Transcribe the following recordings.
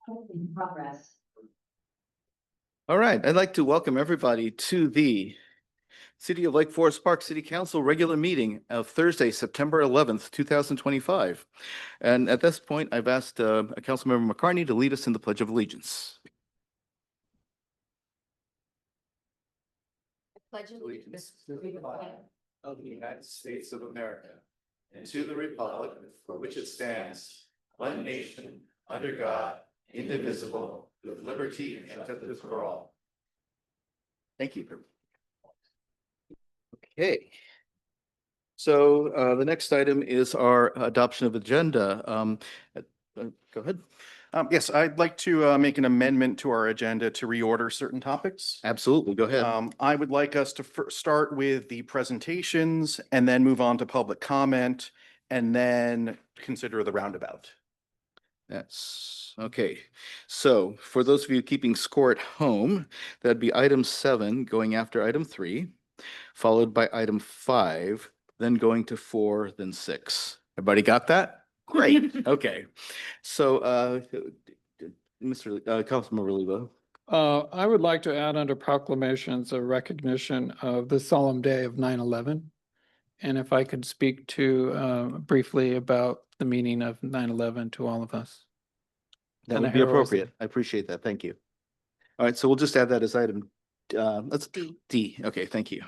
In progress. All right, I'd like to welcome everybody to the City of Lake Forest Park City Council regular meeting of Thursday, September 11th, 2025. And at this point, I've asked Councilmember McCartney to lead us in the Pledge of Allegiance. Pledge allegiance to the flag of the United States of America and to the republic for which it stands, one nation, under God, indivisible, with liberty and justice for all. Thank you. Okay. So the next item is our adoption of agenda. Go ahead. Yes, I'd like to make an amendment to our agenda to reorder certain topics. Absolutely. Go ahead. I would like us to start with the presentations and then move on to public comment and then consider the roundabout. That's okay. So for those of you keeping score at home, that'd be item 7 going after item 3, followed by item 5, then going to 4, then 6. Everybody got that? Great. Okay. So Councilmember Lebo. I would like to add under proclamations a recognition of the solemn day of 9/11. And if I could speak to briefly about the meaning of 9/11 to all of us. That would be appropriate. I appreciate that. Thank you. All right, so we'll just add that as item let's D. Okay, thank you.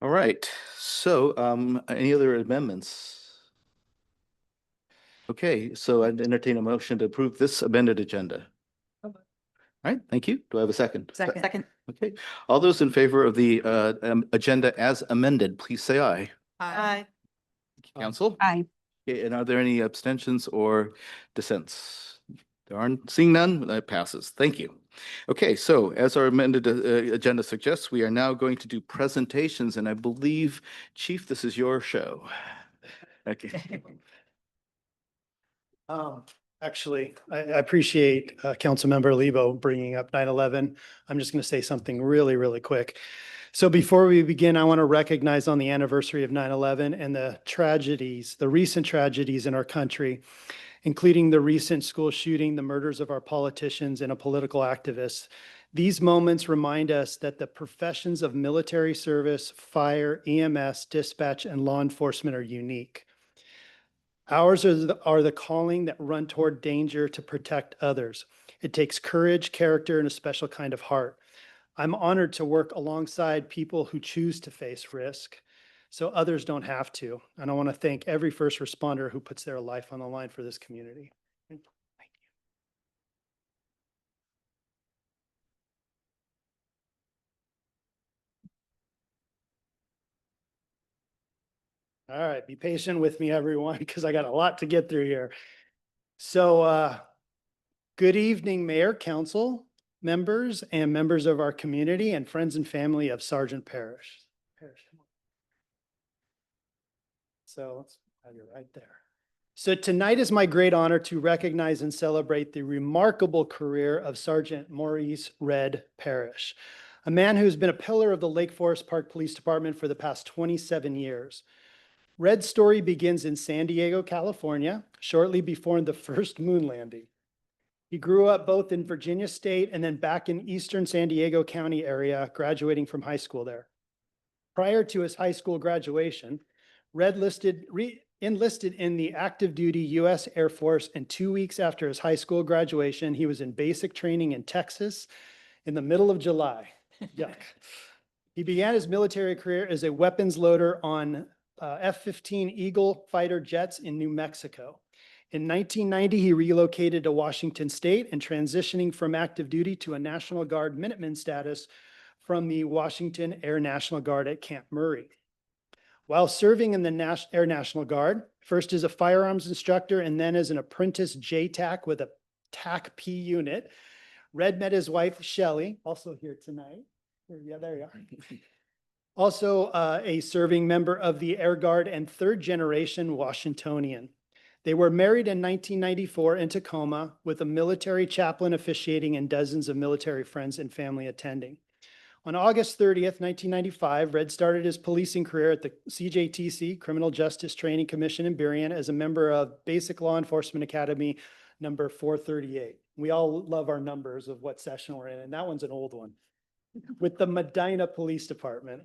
All right, so any other amendments? Okay, so I'd entertain a motion to approve this amended agenda. All right, thank you. Do I have a second? Second. Okay, all those in favor of the agenda as amended, please say aye. Aye. Council? Aye. Okay, and are there any abstentions or dissents? There aren't. Seeing none, that passes. Thank you. Okay, so as our amended agenda suggests, we are now going to do presentations, and I believe, Chief, this is your show. Okay. Actually, I appreciate Councilmember Lebo bringing up 9/11. I'm just going to say something really, really quick. So before we begin, I want to recognize on the anniversary of 9/11 and the tragedies, the recent tragedies in our country, including the recent school shooting, the murders of our politicians and a political activist. These moments remind us that the professions of military service, fire, EMS, dispatch, and law enforcement are unique. Ours are the calling that run toward danger to protect others. It takes courage, character, and a special kind of heart. I'm honored to work alongside people who choose to face risk so others don't have to. And I want to thank every first responder who puts their life on the line for this community. Thank you. All right, be patient with me, everyone, because I got a lot to get through here. So good evening, Mayor, Council members, and members of our community and friends and family of Sergeant Parrish. So let's have you right there. So tonight is my great honor to recognize and celebrate the remarkable career of Sergeant Maurice "Red" Parrish, a man who's been a pillar of the Lake Forest Park Police Department for the past 27 years. Red's story begins in San Diego, California, shortly before the first moon landing. He grew up both in Virginia State and then back in eastern San Diego County area, graduating from high school there. Prior to his high school graduation, Red enlisted in the active duty U.S. Air Force, and 2 weeks after his high school graduation, he was in basic training in Texas in the middle of July. Yuck. He began his military career as a weapons loader on F-15 Eagle fighter jets in New Mexico. In 1990, he relocated to Washington State and transitioning from active duty to a National Guard Minuteman status from the Washington Air National Guard at Camp Murray. While serving in the Air National Guard, first as a firearms instructor and then as an apprentice JTAC with a TAC-P unit, Red met his wife, Shelley, also here tonight. Yeah, there you are. Also a serving member of the Air Guard and third generation Washingtonian. They were married in 1994 in Tacoma with a military chaplain officiating and dozens of military friends and family attending. On August 30th, 1995, Red started his policing career at the CJTC, Criminal Justice Training Commission in Burien, as a member of Basic Law Enforcement Academy number 438. We all love our numbers of what session we're in, and that one's an old one, with the Medina Police Department.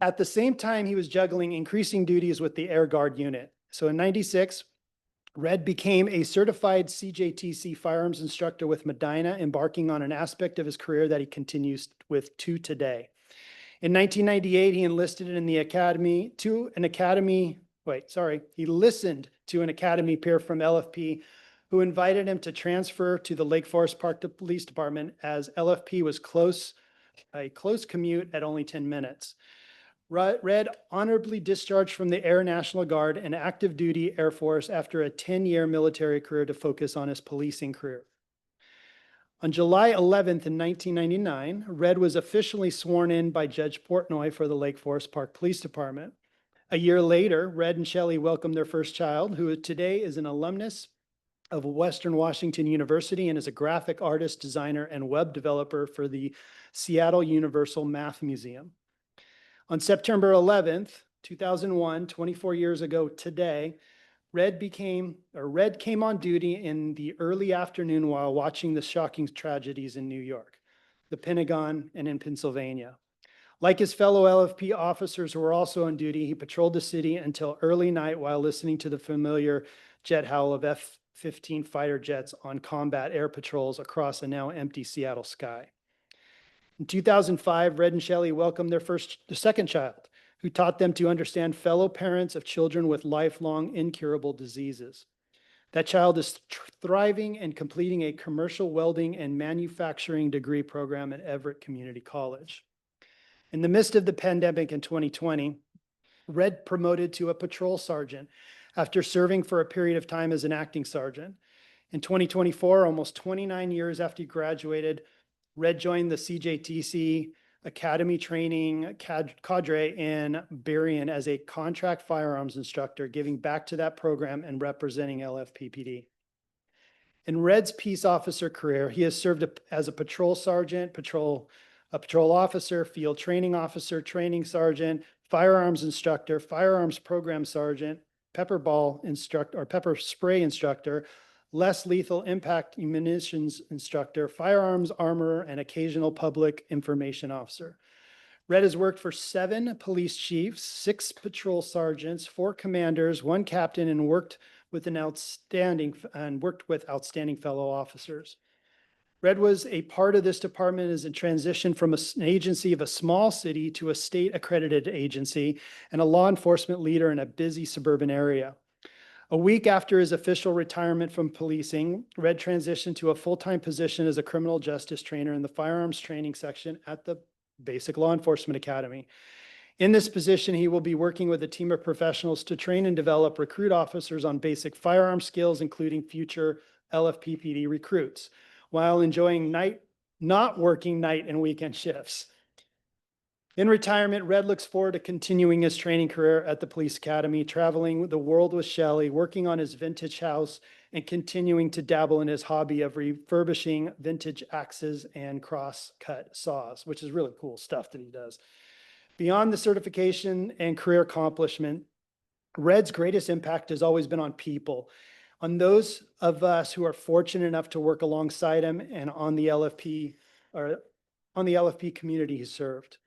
At the same time, he was juggling increasing duties with the Air Guard unit. So in 96, Red became a certified CJTC firearms instructor with Medina, embarking on an aspect of his career that he continues with to today. In 1998, he enlisted in the academy he listened to an academy peer from LFP who invited him to transfer to the Lake Forest Park Police Department, as LFP was a close commute at only 10 minutes. Red honorably discharged from the Air National Guard and active duty Air Force after a 10-year military career to focus on his policing career. On July 11th in 1999, Red was officially sworn in by Judge Portnoy for the Lake Forest Park Police Department. A year later, Red and Shelley welcomed their first child, who today is an alumnus of Western Washington University and is a graphic artist, designer, and web developer for the Seattle Universal Math Museum. On September 11th, 2001, 24 years ago today, Red came on duty in the early afternoon while watching the shocking tragedies in New York, the Pentagon, and in Pennsylvania. Like his fellow LFP officers who were also on duty, he patrolled the city until early night while listening to the familiar jet howl of F-15 fighter jets on combat air patrols across a now empty Seattle sky. In 2005, Red and Shelley welcomed their second child, who taught them to understand fellow parents of children with lifelong incurable diseases. That child is thriving and completing a commercial welding and manufacturing degree program at Everett Community College. In the midst of the pandemic in 2020, Red promoted to a patrol sergeant after serving for a period of time as an acting sergeant. In 2024, almost 29 years after he graduated, Red joined the CJTC Academy training cadre in Burien as a contract firearms instructor, giving back to that program and representing LFPPD. In Red's peace officer career, he has served as a patrol sergeant, a patrol officer, field training officer, training sergeant, firearms instructor, firearms program sergeant, pepper spray instructor, less lethal impact munitions instructor, firearms armorer, and occasional public information officer. Red has worked for 7 police chiefs, 6 patrol sergeants, 4 commanders, 1 captain, and worked with outstanding fellow officers. Red was a part of this department as it transitioned from an agency of a small city to a state accredited agency and a law enforcement leader in a busy suburban area. A week after his official retirement from policing, Red transitioned to a full-time position as a criminal justice trainer in the firearms training section at the Basic Law Enforcement Academy. In this position, he will be working with a team of professionals to train and develop recruit officers on basic firearm skills, including future LFPPD recruits, while enjoying not working night and weekend shifts. In retirement, Red looks forward to continuing his training career at the police academy, traveling the world with Shelley, working on his vintage house, and continuing to dabble in his hobby of refurbishing vintage axes and cross-cut saws, which is really cool stuff that he does. Beyond the certification and career accomplishment, Red's greatest impact has always been on people, on those of us who are fortunate enough to work alongside him and on the LFP community he served.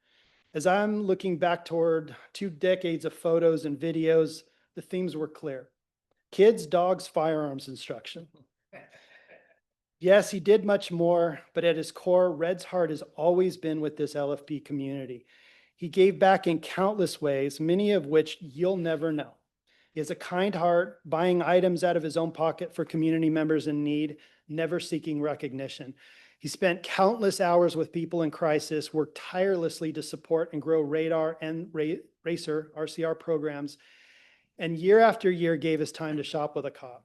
As I'm looking back toward 2 decades of photos and videos, the themes were clear. Kids, dogs, firearms instruction. Yes, he did much more, but at his core, Red's heart has always been with this LFP community. He gave back in countless ways, many of which you'll never know. He has a kind heart, buying items out of his own pocket for community members in need, never seeking recognition. He spent countless hours with people in crisis, worked tirelessly to support and grow radar and racer RCR programs, and year after year gave his time to shop with a cop.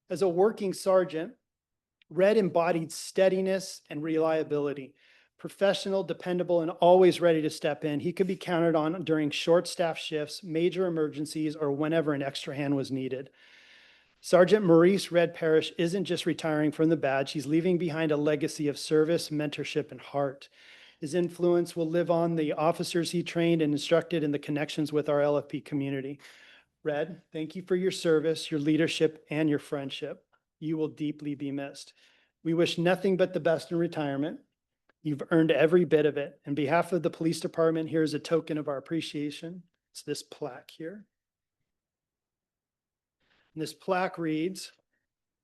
As a working sergeant, Red embodied steadiness and reliability. Professional, dependable, and always ready to step in. He could be counted on during short staff shifts, major emergencies, or whenever an extra hand was needed. Sergeant Maurice Red Parrish isn't just retiring from the badge, he's leaving behind a legacy of service, mentorship, and heart. His influence will live on the officers he trained and instructed and the connections with our LFP community. Red, thank you for your service, your leadership, and your friendship. You will deeply be missed. We wish nothing but the best in retirement. You've earned every bit of it. On behalf of the police department, here's a token of our appreciation. It's this plaque here. And this plaque reads,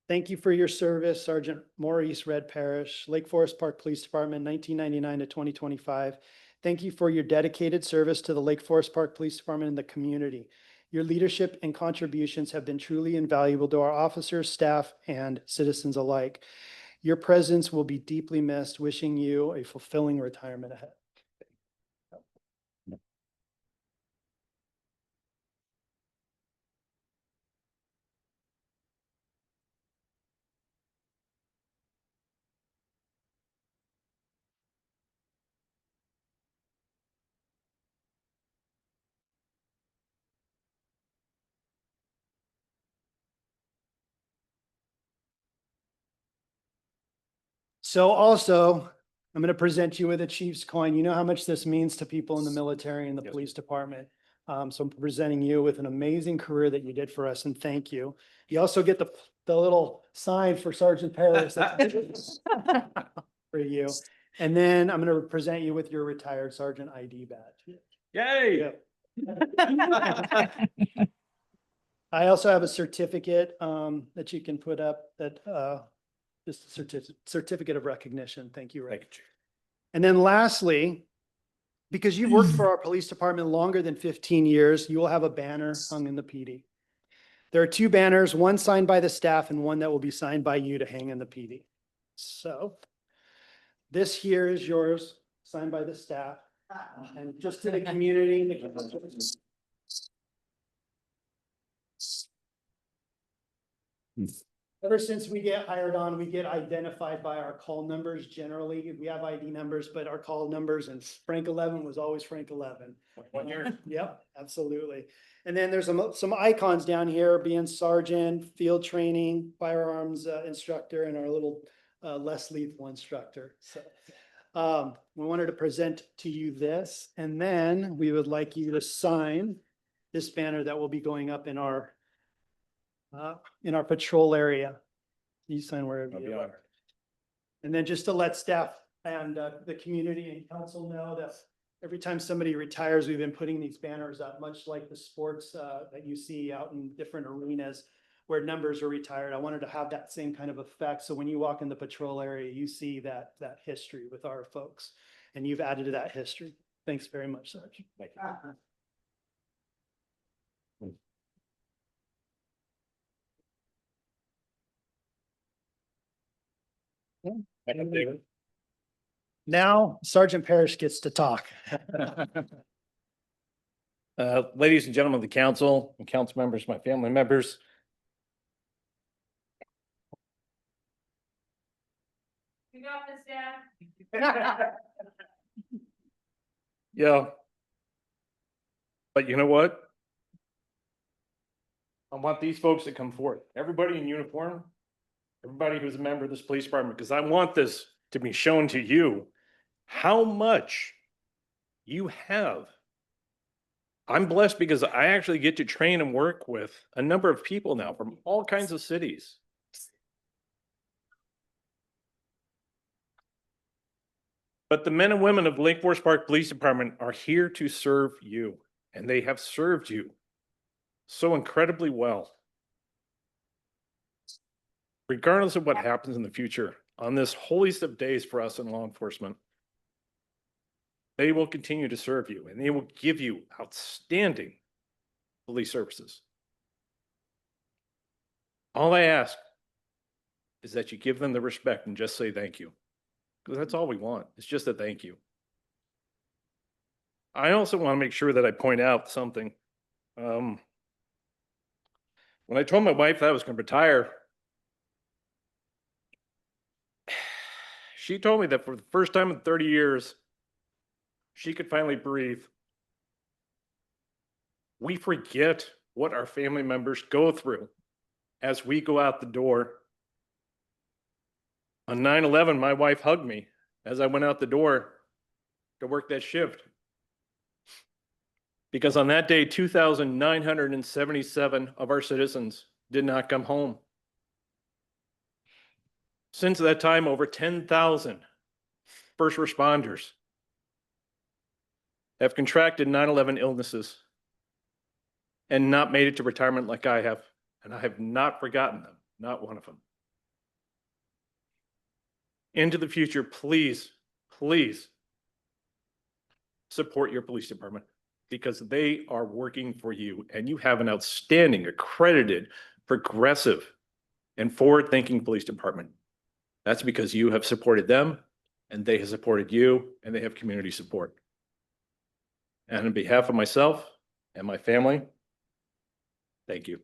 "Thank you for your service, Sergeant Maurice Red Parrish, Lake Forest Park Police Department, 1999 to 2025. Thank you for your dedicated service to the Lake Forest Park Police Department and the community. Your leadership and contributions have been truly invaluable to our officers, staff, and citizens alike. Your presence will be deeply missed. Wishing you a fulfilling retirement ahead." So also, I'm going to present you with a chief's coin. You know how much this means to people in the military and the Yes. police department. So I'm presenting you with an amazing career that you did for us, and thank you. You also get the little sign for Sergeant Parrish that's for you. And then I'm going to present you with your retired sergeant ID badge. Yay! Yeah. I also have a certificate that you can put up that just a certificate of recognition. Thank you, Rick. Thank you. And then lastly, because you've worked for our police department longer than 15 years, you will have a banner hung in the PD. There are two banners, one signed by the staff and one that will be signed by you to hang in the PD. So this here is yours, signed by the staff. And just to the community. Ever since we get hired on, we get identified by our call numbers. Generally, we have ID numbers, but our call numbers, and Frank 11 was always Frank 11. 1 year. Yep, absolutely. And then there's some icons down here, being sergeant, field training, firearms instructor, and our little less lethal instructor. So we wanted to present to you this, and then we would like you to sign this banner that will be going up in our patrol area. You sign wherever I'll be you honored. are. And then just to let staff and the community and council know that every time somebody retires, we've been putting these banners up, much like the sports that you see out in different arenas where numbers are retired. I wanted to have that same kind of effect. So when you walk in the patrol area, you see that history with our folks, and you've added to that history. Thanks very much, Sergeant. Thank you. Now Sergeant Parrish gets to talk. Ladies and gentlemen of the council and council members, my family members. You got this, Dad. Yeah. But you know what? I want these folks to come forth, everybody in uniform, everybody who's a member of this police department, because I want this to be shown to you how much you have. I'm blessed because I actually get to train and work with a number of people now from all kinds of cities. But the men and women of Lake Forest Park Police Department are here to serve you, and they have served you so incredibly well. Regardless of what happens in the future, on this holiest of days for us in law enforcement, they will continue to serve you, and they will give you outstanding police services. All I ask is that you give them the respect and just say thank you. Because that's all we want. It's just a thank you. I also want to make sure that I point out something. When I told my wife that I was going to retire, she told me that for the first time in 30 years, she could finally breathe. We forget what our family members go through as we go out the door. On 9/11, my wife hugged me as I went out the door, to work that shift. Because on that day, 2,977 of our citizens did not come home. Since that time, over 10,000 first responders have contracted 9/11 illnesses and not made it to retirement like I have. And I have not forgotten them, not one of them. Into the future, please, please support your police department because they are working for you and you have an outstanding, accredited, progressive, and forward-thinking police department. That's because you have supported them and they have supported you and they have community support. And on behalf of myself and my family, thank you.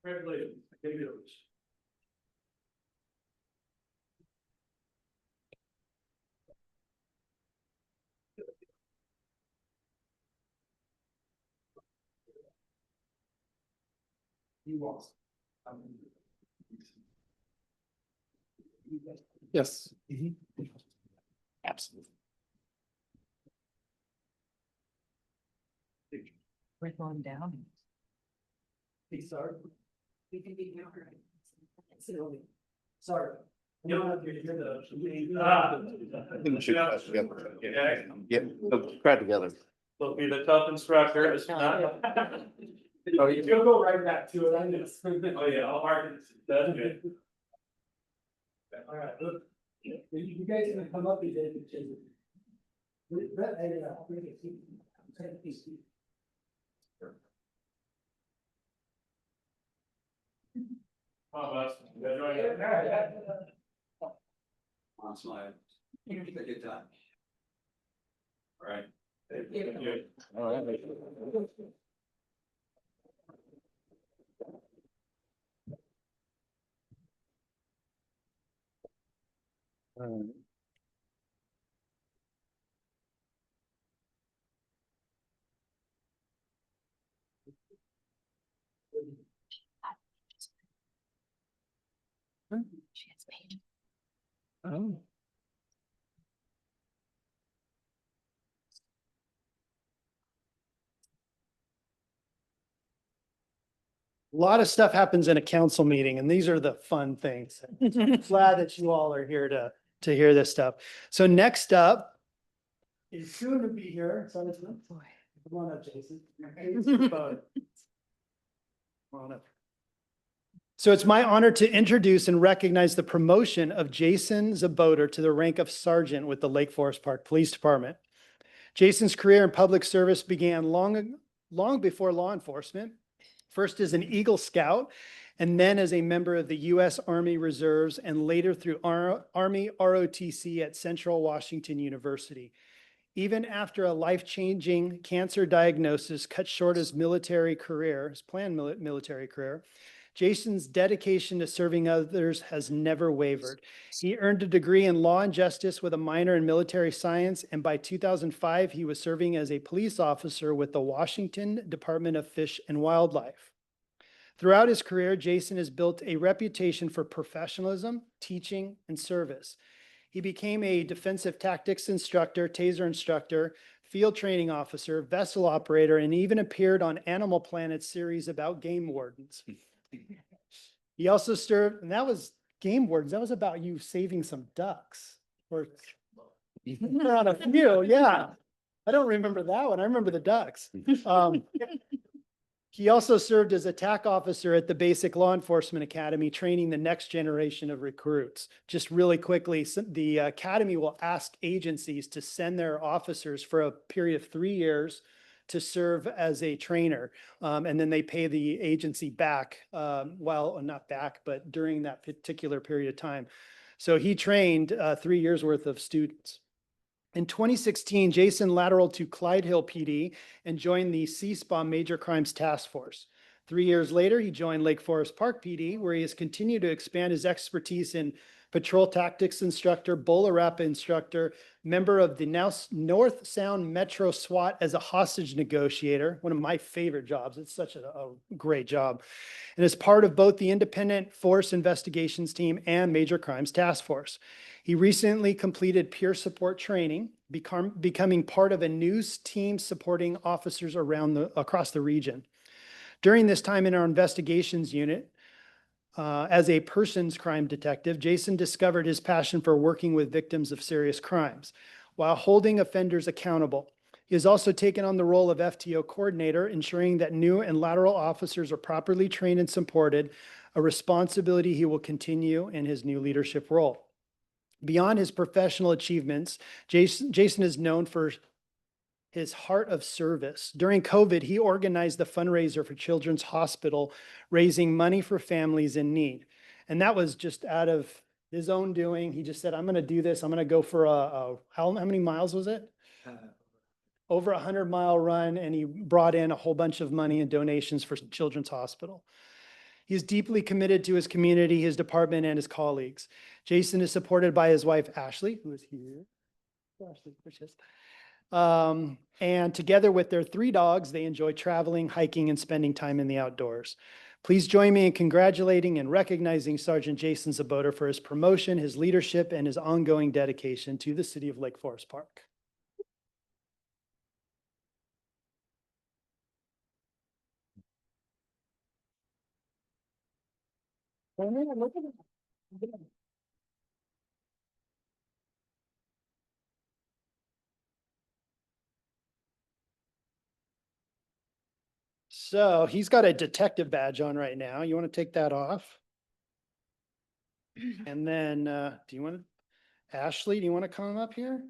Congratulations. Yes. Absolutely. We're going down. Sorry. We can be here. Sorry. I think we should try together. Yeah, let's try together. Will be the tough instructor. It's not. Oh, you'll go right back to it, I know. Oh, yeah, I'll harden. That's good. All right, look, you guys are gonna come up and then. Come on, boss. You gotta join it. On slide. Take your time. All right. Thank you. All right. She has paid. Oh. A lot of stuff happens in a council meeting and these are the fun things. Glad that you all are here to hear this stuff. So next up is soon to be here. Come on up, Jason. Come on up. So it's my honor to introduce and recognize the promotion of Jason Czebotar to the rank of sergeant with the Lake Forest Park Police Department. Jason's career in public service began long before law enforcement. First as an Eagle Scout, and then as a member of the U.S. Army Reserves, and later through Army ROTC at Central Washington University. Even after a life-changing cancer diagnosis cut short his military career, his planned military career, Jason's dedication to serving others has never wavered. He earned a degree in law and justice with a minor in military science, and by 2005, he was serving as a police officer with the Washington Department of Fish and Wildlife. Throughout his career, Jason has built a reputation for professionalism, teaching, and service. He became a defensive tactics instructor, taser instructor, field training officer, vessel operator, and even appeared on Animal Planet's series about game wardens. He also served, and that was game wardens. That was about you saving some ducks. Or on a few, yeah. I don't remember that one. I remember the ducks. He also served as a TAC officer at the Basic Law Enforcement Academy, training the next generation of recruits. Just really quickly, the academy will ask agencies to send their officers for a period of 3 years to serve as a trainer. And then they pay the agency back, well, not back, but during that particular period of time. So he trained 3 years worth of students. In 2016, Jason lateraled to Clyde Hill PD and joined the CSPA Major Crimes Task Force. 3 years later, he joined Lake Forest Park PD, where he has continued to expand his expertise in patrol tactics instructor, BOLA instructor, member of the now North Sound Metro SWAT as a hostage negotiator, one of my favorite jobs. It's such a great job. And is part of both the Independent Force Investigations Team and Major Crimes Task Force. He recently completed peer support training, becoming part of a news team supporting officers across the region. During this time in our investigations unit, as a persons crime detective, Jason discovered his passion for working with victims of serious crimes while holding offenders accountable. He has also taken on the role of FTO coordinator, ensuring that new and lateral officers are properly trained and supported, a responsibility he will continue in his new leadership role. Beyond his professional achievements, Jason is known for his heart of service. During COVID, he organized the fundraiser for Children's Hospital, raising money for families in need. And that was just out of his own doing. He just said, I'm going to do this. I'm going to go for how many miles was it? Over 100-mile run. And he brought in a whole bunch of money and donations for Children's Hospital. He is deeply committed to his community, his department, and his colleagues. Jason is supported by his wife, Ashley, who is here. Ashley, there she is. And together with their 3 dogs, they enjoy traveling, hiking, and spending time in the outdoors. Please join me in congratulating and recognizing Sergeant Jason Czebotar for his promotion, his leadership, and his ongoing dedication to the city of Lake Forest Park. So he's got a detective badge on right now. You want to take that off? And then, do you want to, Ashley, do you want to come up here?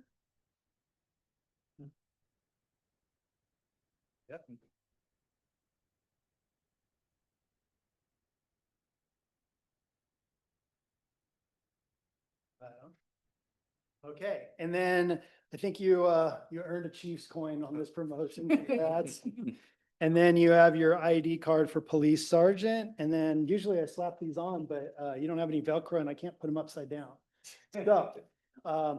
Yep. Okay, and then I think you earned a Chiefs coin on this promotion. Congrats. And then you have your ID card for police sergeant. And then usually I slap these on, but you don't have any Velcro and I can't put them upside down. So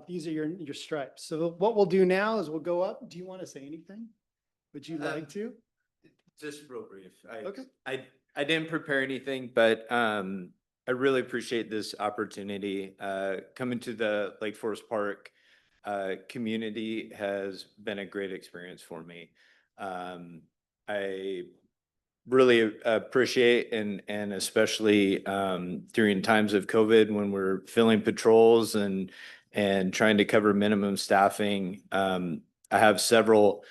these are your stripes. So what we'll do now is we'll go up. Do you want to say anything? Would you like to? Just real brief. Okay. I didn't prepare anything, but I really appreciate this opportunity. Coming to the Lake Forest Park community has been a great experience for me. I really appreciate and especially during times of COVID when we're filling patrols and trying to cover minimum staffing. I have several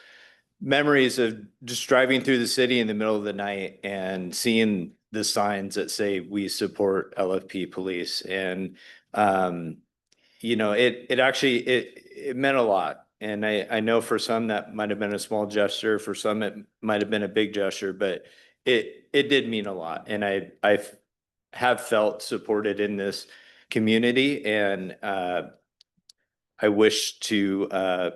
memories of just driving through the city in the middle of the night and seeing the signs that say we support LFP police. And you know, it actually it meant a lot. And I know for some that might have been a small gesture, for some it might have been a big gesture, but it did mean a lot. And I have felt supported in this community, and I wish to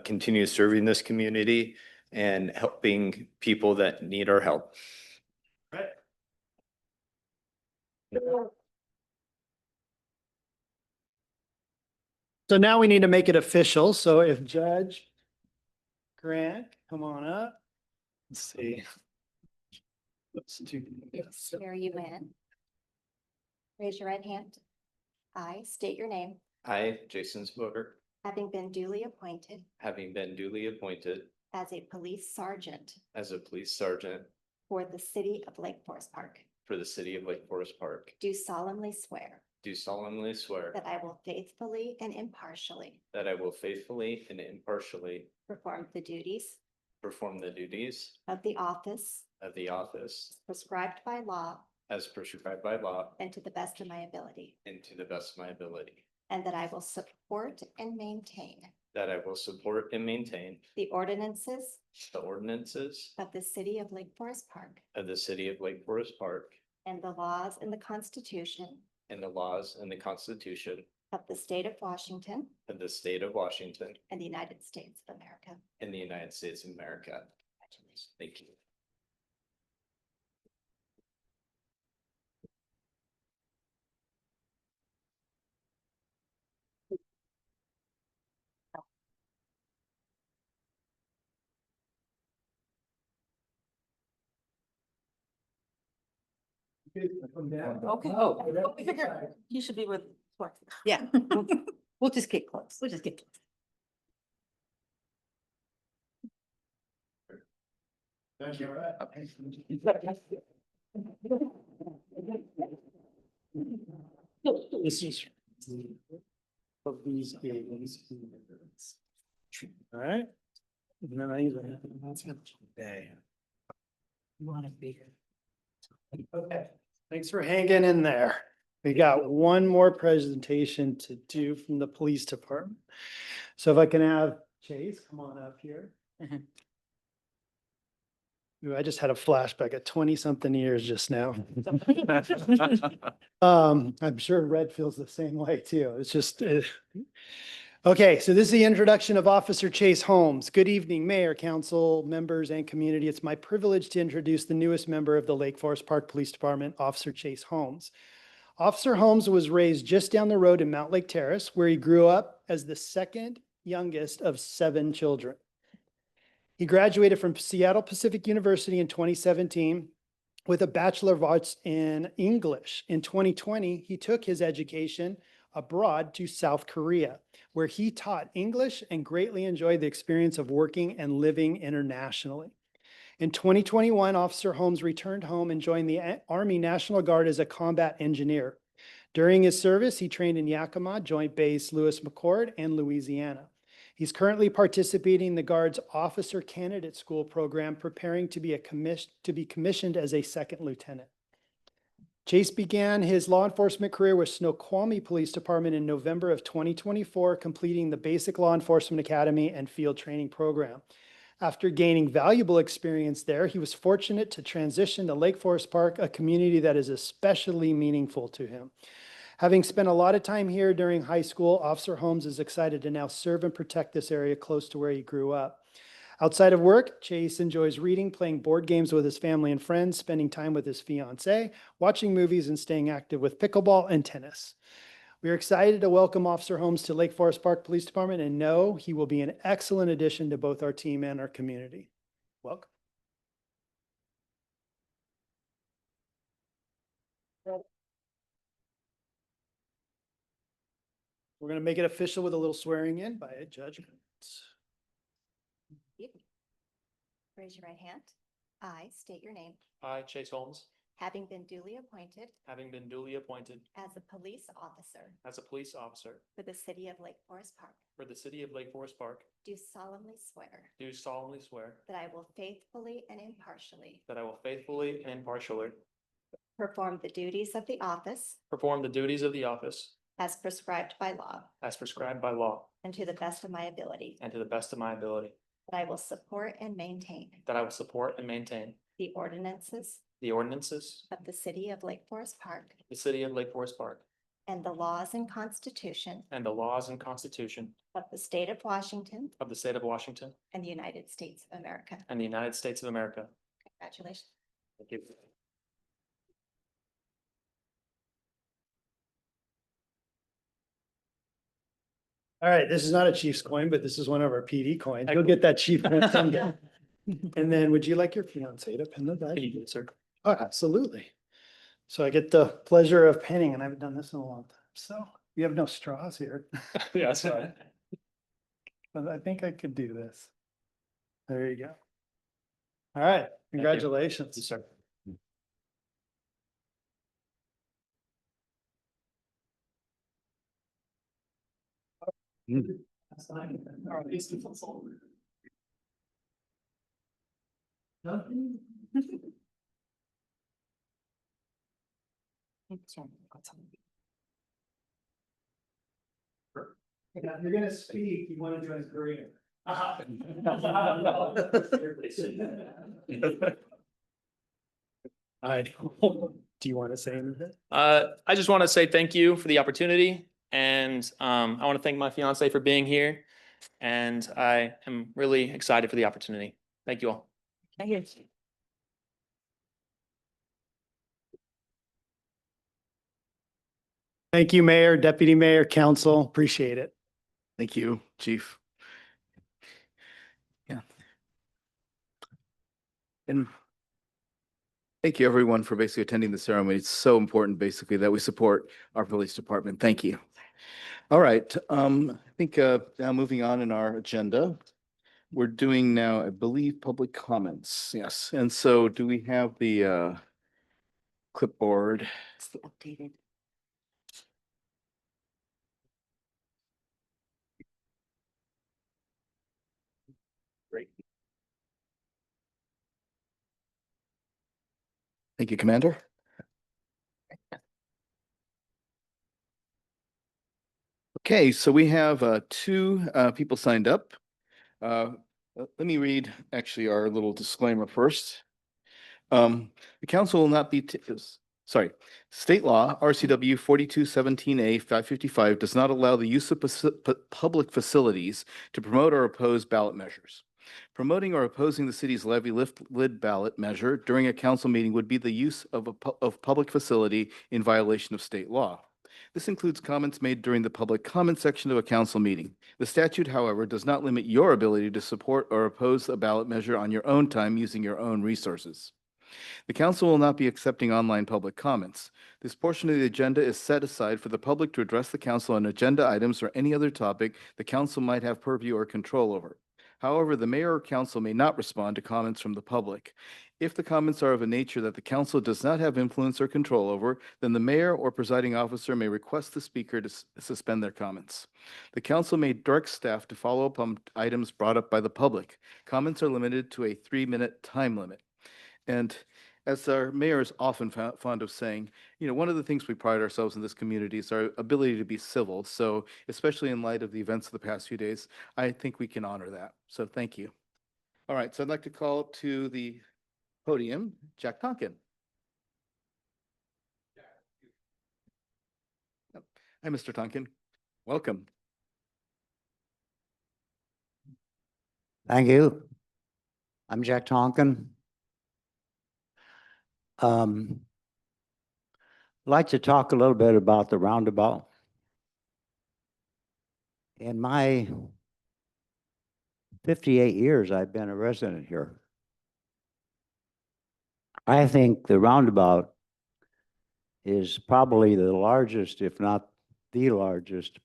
continue serving this community and helping people that need our help. Right. So now we need to make it official. So if Judge Grant, come on up. Let's see. Let's do this. Swear you in. Raise your right hand. I state your name, I, Jason Czebotar, having been duly appointed having been duly appointed as a police sergeant as a police sergeant for the city of Lake Forest Park, for the city of Lake Forest Park, do solemnly swear do solemnly swear that I will faithfully and impartially that I will faithfully and impartially perform the duties perform the duties of the office of the office prescribed by law as prescribed by law and to the best of my ability, and to the best of my ability, and that I will support and maintain that I will support and maintain the ordinances the ordinances of the city of Lake Forest Park of the city of Lake Forest Park and the laws and the Constitution and the laws and the Constitution of the state of Washington of the state of Washington and the United States of America. and the United States of America. Congratulations. Thank you. Okay. Oh. He should be with. Yeah, we'll just get close. We'll just get close. Thank you. This is. Of these games. All right. And then I use it. You want to be. Okay, thanks for hanging in there. We got one more presentation to do from the police department. So if I can have Chase, come on up here. Ooh, I just had a flashback at 20-something years just now. I'm sure Red feels the same way too. It's just, okay, so this is the introduction of Officer Chase Holmes. Good evening, Mayor, Council, members, and community. It's my privilege to introduce the newest member of the Lake Forest Park Police Department, Officer Chase Holmes. Officer Holmes was raised just down the road in Mount Lake Terrace, where he grew up as the second youngest of 7 children. He graduated from Seattle Pacific University in 2017 with a Bachelor of Arts in English. In 2020, he took his education abroad to South Korea, where he taught English and greatly enjoyed the experience of working and living internationally. In 2021, Officer Holmes returned home and joined the Army National Guard as a combat engineer. During his service, he trained in Yakima, Joint Base Lewis McChord, and Louisiana. He's currently participating in the Guard's Officer Candidate School program, preparing to be commissioned as a second lieutenant. Chase began his law enforcement career with Snoqualmie Police Department in November of 2024, completing the Basic Law Enforcement Academy and Field Training Program. After gaining valuable experience there, he was fortunate to transition to Lake Forest Park, a community that is especially meaningful to him. Having spent a lot of time here during high school, Officer Holmes is excited to now serve and protect this area close to where he grew up. Outside of work, Chase enjoys reading, playing board games with his family and friends, spending time with his fiancée, watching movies, and staying active with pickleball and tennis. We are excited to welcome Officer Holmes to Lake Forest Park Police Department and know he will be an excellent addition to both our team and our community. Welcome. We're going to make it official with a little swearing in by a judge. Raise your right hand. I state your name, I, Chase Holmes, having been duly appointed having been duly appointed as a police officer as a police officer for the city of Lake Forest Park, for the city of Lake Forest Park, do solemnly swear do solemnly swear that I will faithfully and impartially that I will faithfully and impartially perform the duties of the office perform the duties of the office as prescribed by law as prescribed by law and to the best of my ability, and to the best of my ability, that I will support and maintain that I will support and maintain the ordinances the ordinances of the city of Lake Forest Park of the city of Lake Forest Park and the laws and constitution and the laws and constitution of the state of Washington of the state of Washington and the United States of America. and the United States of America. Congratulations. Thank you. All right, this is not a Chiefs coin, but this is one of our PD coins. You'll get that Chief coin someday. And then would you like your fiancée to pin the back? Thank you, sir. Oh, absolutely. So I get the pleasure of pinning, and I haven't done this in a long time. So we have no straws here, Yeah, that's fine. but I think I could do this. There you go. All right, congratulations. Yes, sir. If you're gonna speak, you want to join Korean. Do you want to say anything? I just want to say thank you for the opportunity, and I want to thank my fiance for being here, and I am really excited for the opportunity. Thank you all. Thank you, Mayor, Deputy Mayor, Council. Appreciate it. Thank you, Chief. Yeah. And Thank you, everyone, for basically attending the ceremony. It's so important, basically, that we support our police department. Thank you. All right, I think now moving on in our agenda, we're doing now, I believe, public comments. Yes, and so do we have the clipboard? It's the updated. Great. Thank you, Commander. Okay, so we have two people signed up. Let me read actually our little disclaimer first. The council will not be, sorry, state law RCW 4217A 555 does not allow the use of public facilities to promote or oppose ballot measures. Promoting or opposing the city's levy lid ballot measure during a council meeting would be the use of public facility in violation of state law. This includes comments made during the public comment section of a council meeting. The statute, however, does not limit your ability to support or oppose a ballot measure on your own time using your own resources. The council will not be accepting online public comments. This portion of the agenda is set aside for the public to address the council on agenda items or any other topic the council might have purview or control over. However, the mayor or council may not respond to comments from the public. If the comments are of a nature that the council does not have influence or control over, then the mayor or presiding officer may request the speaker to suspend their comments. The council may direct staff to follow up on items brought up by the public. Comments are limited to a 3-minute time limit. And as our mayor is often fond of saying, you know, one of the things we pride ourselves in this community is our ability to be civil. So especially in light of the events of the past few days, I think we can honor that. So thank you. All right, so I'd like to call up to the podium, Jack Tonkin. Hi, Mr. Tonkin. Welcome. Thank you. I'm Jack Tonkin. I'd like to talk a little bit about the roundabout. In my 58 years, I've been a resident here. I think the roundabout is probably the largest, if not the largest,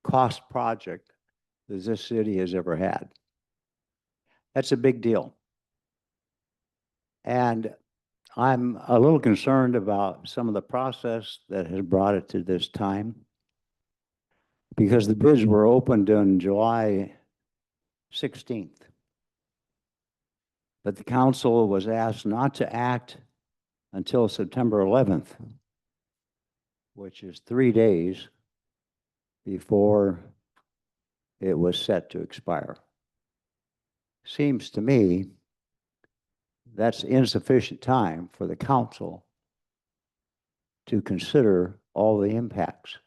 cost project that this city has ever had. That's a big deal. And I'm a little concerned about some of the process that has brought it to this time, because the bids were opened on July 16th. But the council was asked not to act until September 11th, which is 3 days before it was set to expire. Seems to me that's insufficient time for the council to consider all the impacts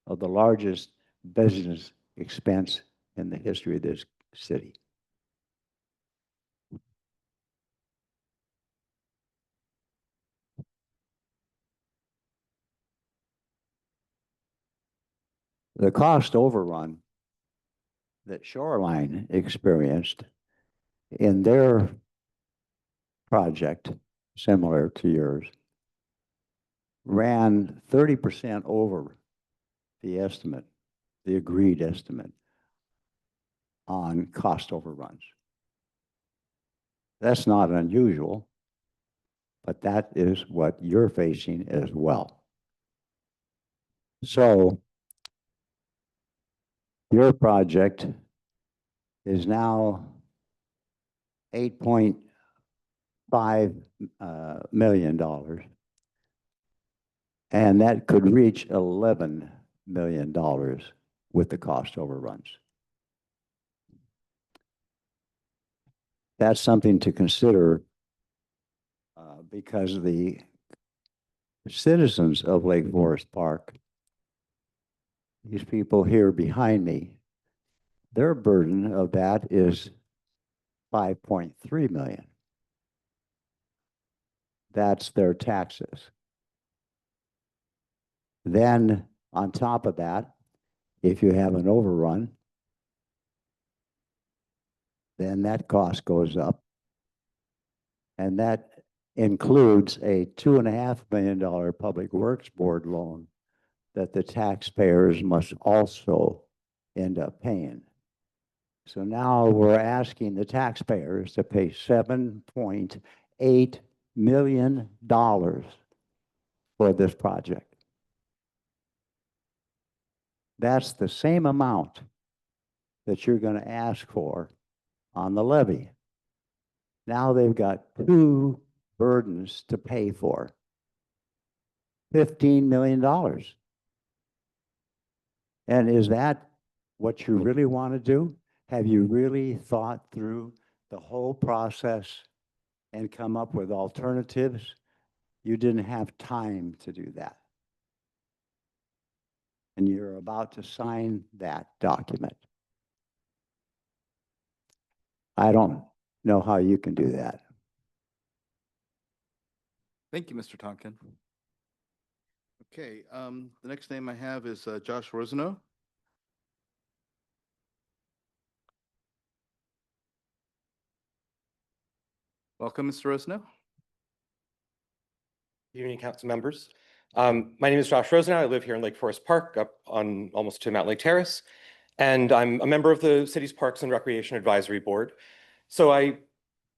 of the largest business expense in the history of this city. The cost overrun that Shoreline experienced in their project, similar to yours, ran 30% over the estimate, the agreed estimate on cost overruns. That's not unusual, but that is what you're facing as well. So your project is now $8.5 million, and that could reach $11 million with the cost overruns. That's something to consider because the citizens of Lake Forest Park, these people here behind me, their burden of that is $5.3 million. That's their taxes. Then on top of that, if you have an overrun, then that cost goes up. And that includes a $2.5 million Public Works Board loan that the taxpayers must also end up paying. So now we're asking the taxpayers to pay $7.8 million for this project. That's the same amount that you're going to ask for on the levy. Now they've got two burdens to pay for. $15 million. And is that what you really want to do? Have you really thought through the whole process and come up with alternatives? You didn't have time to do that. And you're about to sign that document. I don't know how you can do that. Thank you, Mr. Tonkin. Okay, the next name I have is Josh Rosano. Welcome, Mr. Rosano. Good evening, council members. My name is Josh Rosenau. I live here in Lake Forest Park up on almost to Mount Lake Terrace. And I'm a member of the city's Parks and Recreation Advisory Board. So I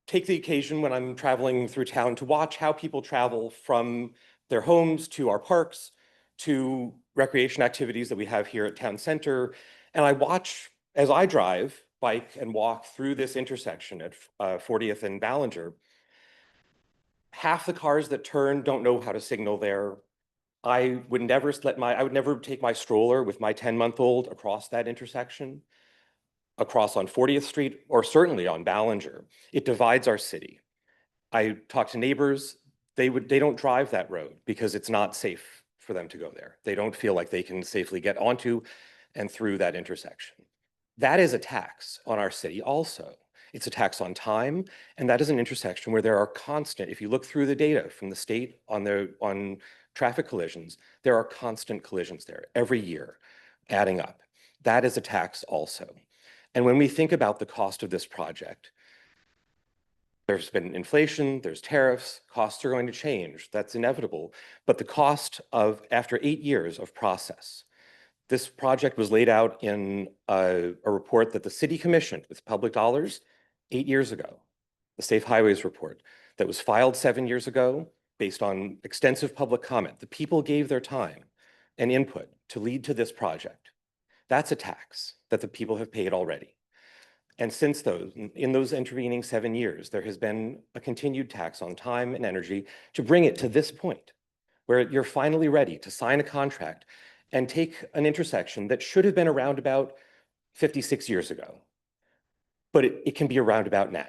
take the occasion when I'm traveling through town to watch how people travel from their homes to our parks to recreation activities that we have here at Town Center. And I watch as I drive, bike, and walk through this intersection at 40th and Ballinger. Half the cars that turn don't know how to signal there. I would never take my stroller with my 10-month-old across that intersection, across on 40th Street, or certainly on Ballinger. It divides our city. I talk to neighbors, they don't drive that road because it's not safe for them to go there. They don't feel like they can safely get onto and through that intersection. That is a tax on our city also. It's a tax on time, and that is an intersection where there are constant, if you look through the data from the state on traffic collisions, there are constant collisions there every year, adding up. That is a tax also. And when we think about the cost of this project, there's been inflation, there's tariffs, costs are going to change, that's inevitable. But the cost of, after 8 years of process, this project was laid out in a report that the city commissioned with public dollars 8 years ago, the Safe Highways report that was filed 7 years ago based on extensive public comment. The people gave their time and input to lead to this project. That's a tax that the people have paid already. And since in those intervening 7 years, there has been a continued tax on time and energy to bring it to this point where you're finally ready to sign a contract and take an intersection that should have been a roundabout 56 years ago. But it can be a roundabout now.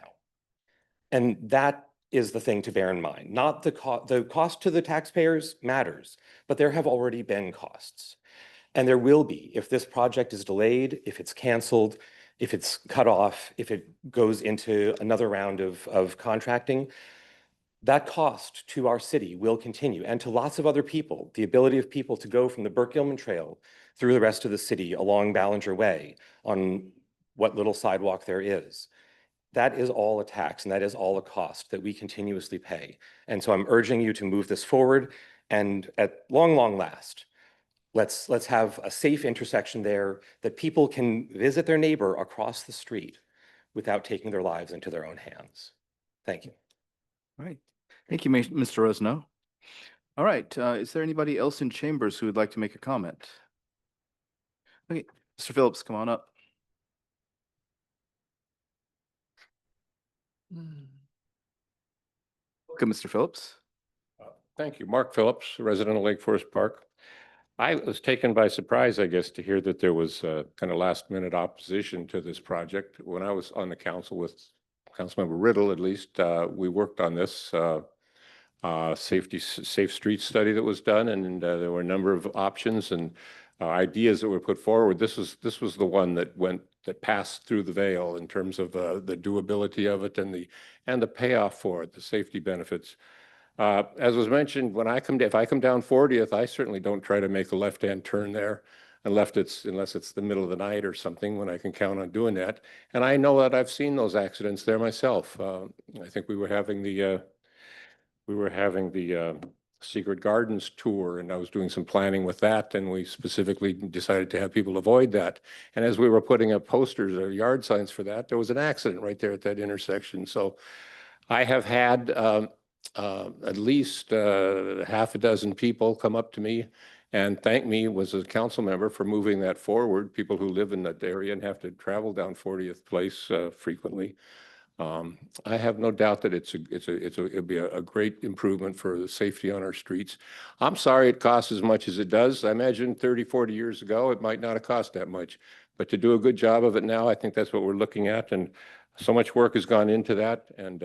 And that is the thing to bear in mind. Not the cost to the taxpayers matters, but there have already been costs. And there will be, if this project is delayed, if it's canceled, if it's cut off, if it goes into another round of contracting, that cost to our city will continue, and to lots of other people. The ability of people to go from the Burke-Gilman Trail through the rest of the city along Ballinger Way on what little sidewalk there is. That is all a tax, and that is all a cost that we continuously pay. And so I'm urging you to move this forward, and at long, long last, let's have a safe intersection there that people can visit their neighbor across the street without taking their lives into their own hands. Thank you. All right. Thank you, Mr. Rosano. All right, is there anybody else in chambers who would like to make a comment? Okay, Mr. Phillips, come on up. Welcome, Mr. Phillips. Thank you. Mark Phillips, resident of Lake Forest Park. I was taken by surprise, I guess, to hear that there was kind of last minute opposition to this project. When I was on the council with Councilmember Riddle, at least, we worked on this safe street study that was done, and there were a number of options and ideas that were put forward. This was the one that passed through the veil in terms of the doability of it and the payoff for it, the safety benefits. As was mentioned, if I come down 40th, I certainly don't try to make a left-hand turn there unless it's the middle of the night or something, when I can count on doing that. And I know that I've seen those accidents there myself. I think we were having the we were having the Secret Gardens tour, and I was doing some planning with that, and we specifically decided to have people avoid that. And as we were putting up posters or yard signs for that, there was an accident right there at that intersection. So I have had at least half a dozen people come up to me and thank me as a council member for moving that forward, people who live in that area and have to travel down 40th Place frequently. I have no doubt that it'll be a great improvement for the safety on our streets. I'm sorry it costs as much as it does. I imagine 30, 40 years ago, it might not have cost that much. But to do a good job of it now, I think that's what we're looking at. And so much work has gone into that. And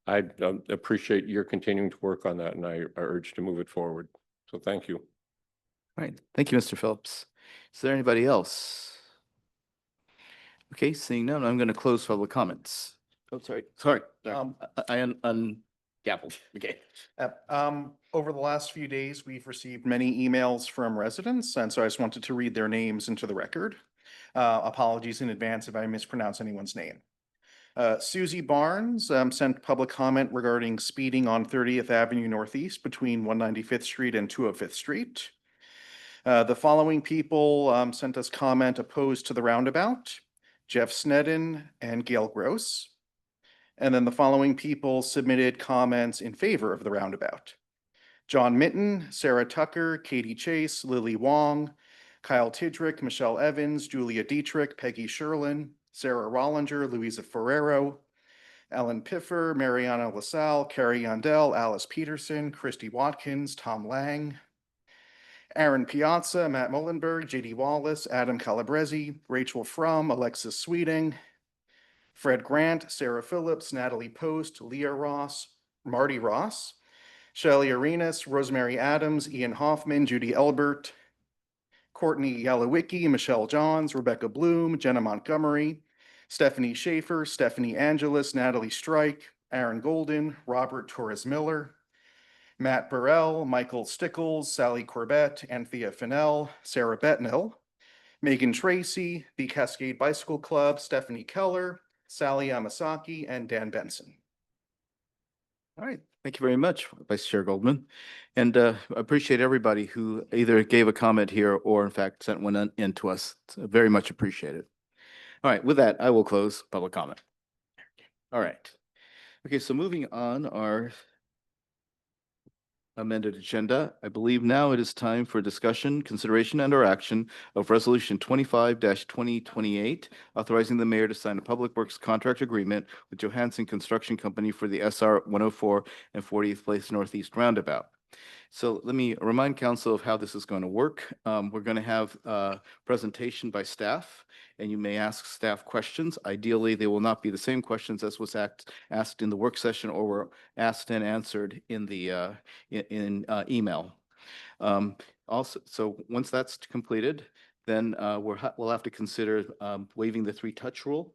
I appreciate your continuing to work on that. And I urge to move it forward. So thank you. All right. Thank you, Mr. Phillips. Is there anybody else? Okay, seeing none, I'm going to close public comments. Oh, sorry. I ungavelled. Okay. Over the last few days, we've received many emails from residents, and so I just wanted to read their names into the record. Apologies in advance if I mispronounce anyone's name. Susie Barnes sent public comment regarding speeding on 30th Avenue Northeast between 195th Street and 205th Street. The following people sent us comment opposed to the roundabout: Jeff Snedden and Gail Gross. And then the following people submitted comments in favor of the roundabout: John Mitten, Sarah Tucker, Katie Chase, Lily Wong, Kyle Tidrick, Michelle Evans, Julia Dietrich, Peggy Sherlin, Sarah Rollinger, Louisa Ferrero, Ellen Piffer, Mariana LaSalle, Carrie Yandel, Alice Peterson, Christy Watkins, Tom Lang, Aaron Piazza, Matt Mullenberg, JD Wallace, Adam Calabresi, Rachel Fromm, Alexis Sweeting, Fred Grant, Sarah Phillips, Natalie Post, Leah Ross, Marty Ross, Shelley Arenas, Rosemary Adams, Ian Hoffman, Judy Elbert, Courtney Yalowicki, Michelle Johns, Rebecca Bloom, Jenna Montgomery, Stephanie Schaefer, Stephanie Angelis, Natalie Strike, Aaron Golden, Robert Torres Miller, Matt Burrell, Michael Stickles, Sally Corbett, Anthea Fennell, Sarah Betnell, Megan Tracy, the Cascade Bicycle Club, Stephanie Keller, Sally Yamasaki, and Dan Benson. All right. Thank you very much, Vice Chair Goldman. And I appreciate everybody who either gave a comment here or in fact sent one in to us. It's very much appreciated. All right. With that, I will close public comment. All right. Okay. So moving on our amended agenda, I believe now it is time for discussion, consideration, and or action of Resolution 25-2028, authorizing the mayor to sign a public works contract agreement with Johansen Construction Company for the SR 104 and 40th Place Northeast Roundabout. So let me remind council of how this is going to work. We're going to have a presentation by staff, and you may ask staff questions. Ideally, they will not be the same questions as was asked in the work session or were asked and answered in the email. Also, so once that's completed, then we'll have to consider waiving the 3-touch rule,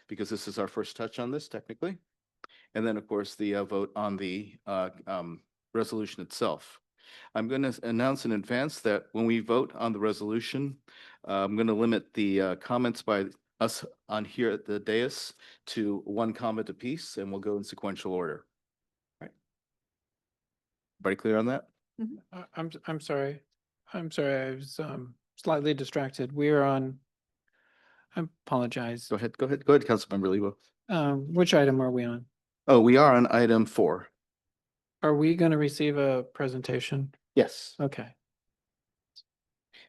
because this is our first touch on this technically. And then, of course, the vote on the resolution itself. I'm going to announce in advance that when we vote on the resolution, I'm going to limit the comments by us on here at the dais to 1 comment apiece, and we'll go in sequential order. All right. Everybody clear on that? I'm sorry. I was slightly distracted. We're on, I apologize. Go ahead, Councilmember Lebo. Which item are we on? Oh, we are on item 4. Are we going to receive a presentation? Yes. Okay.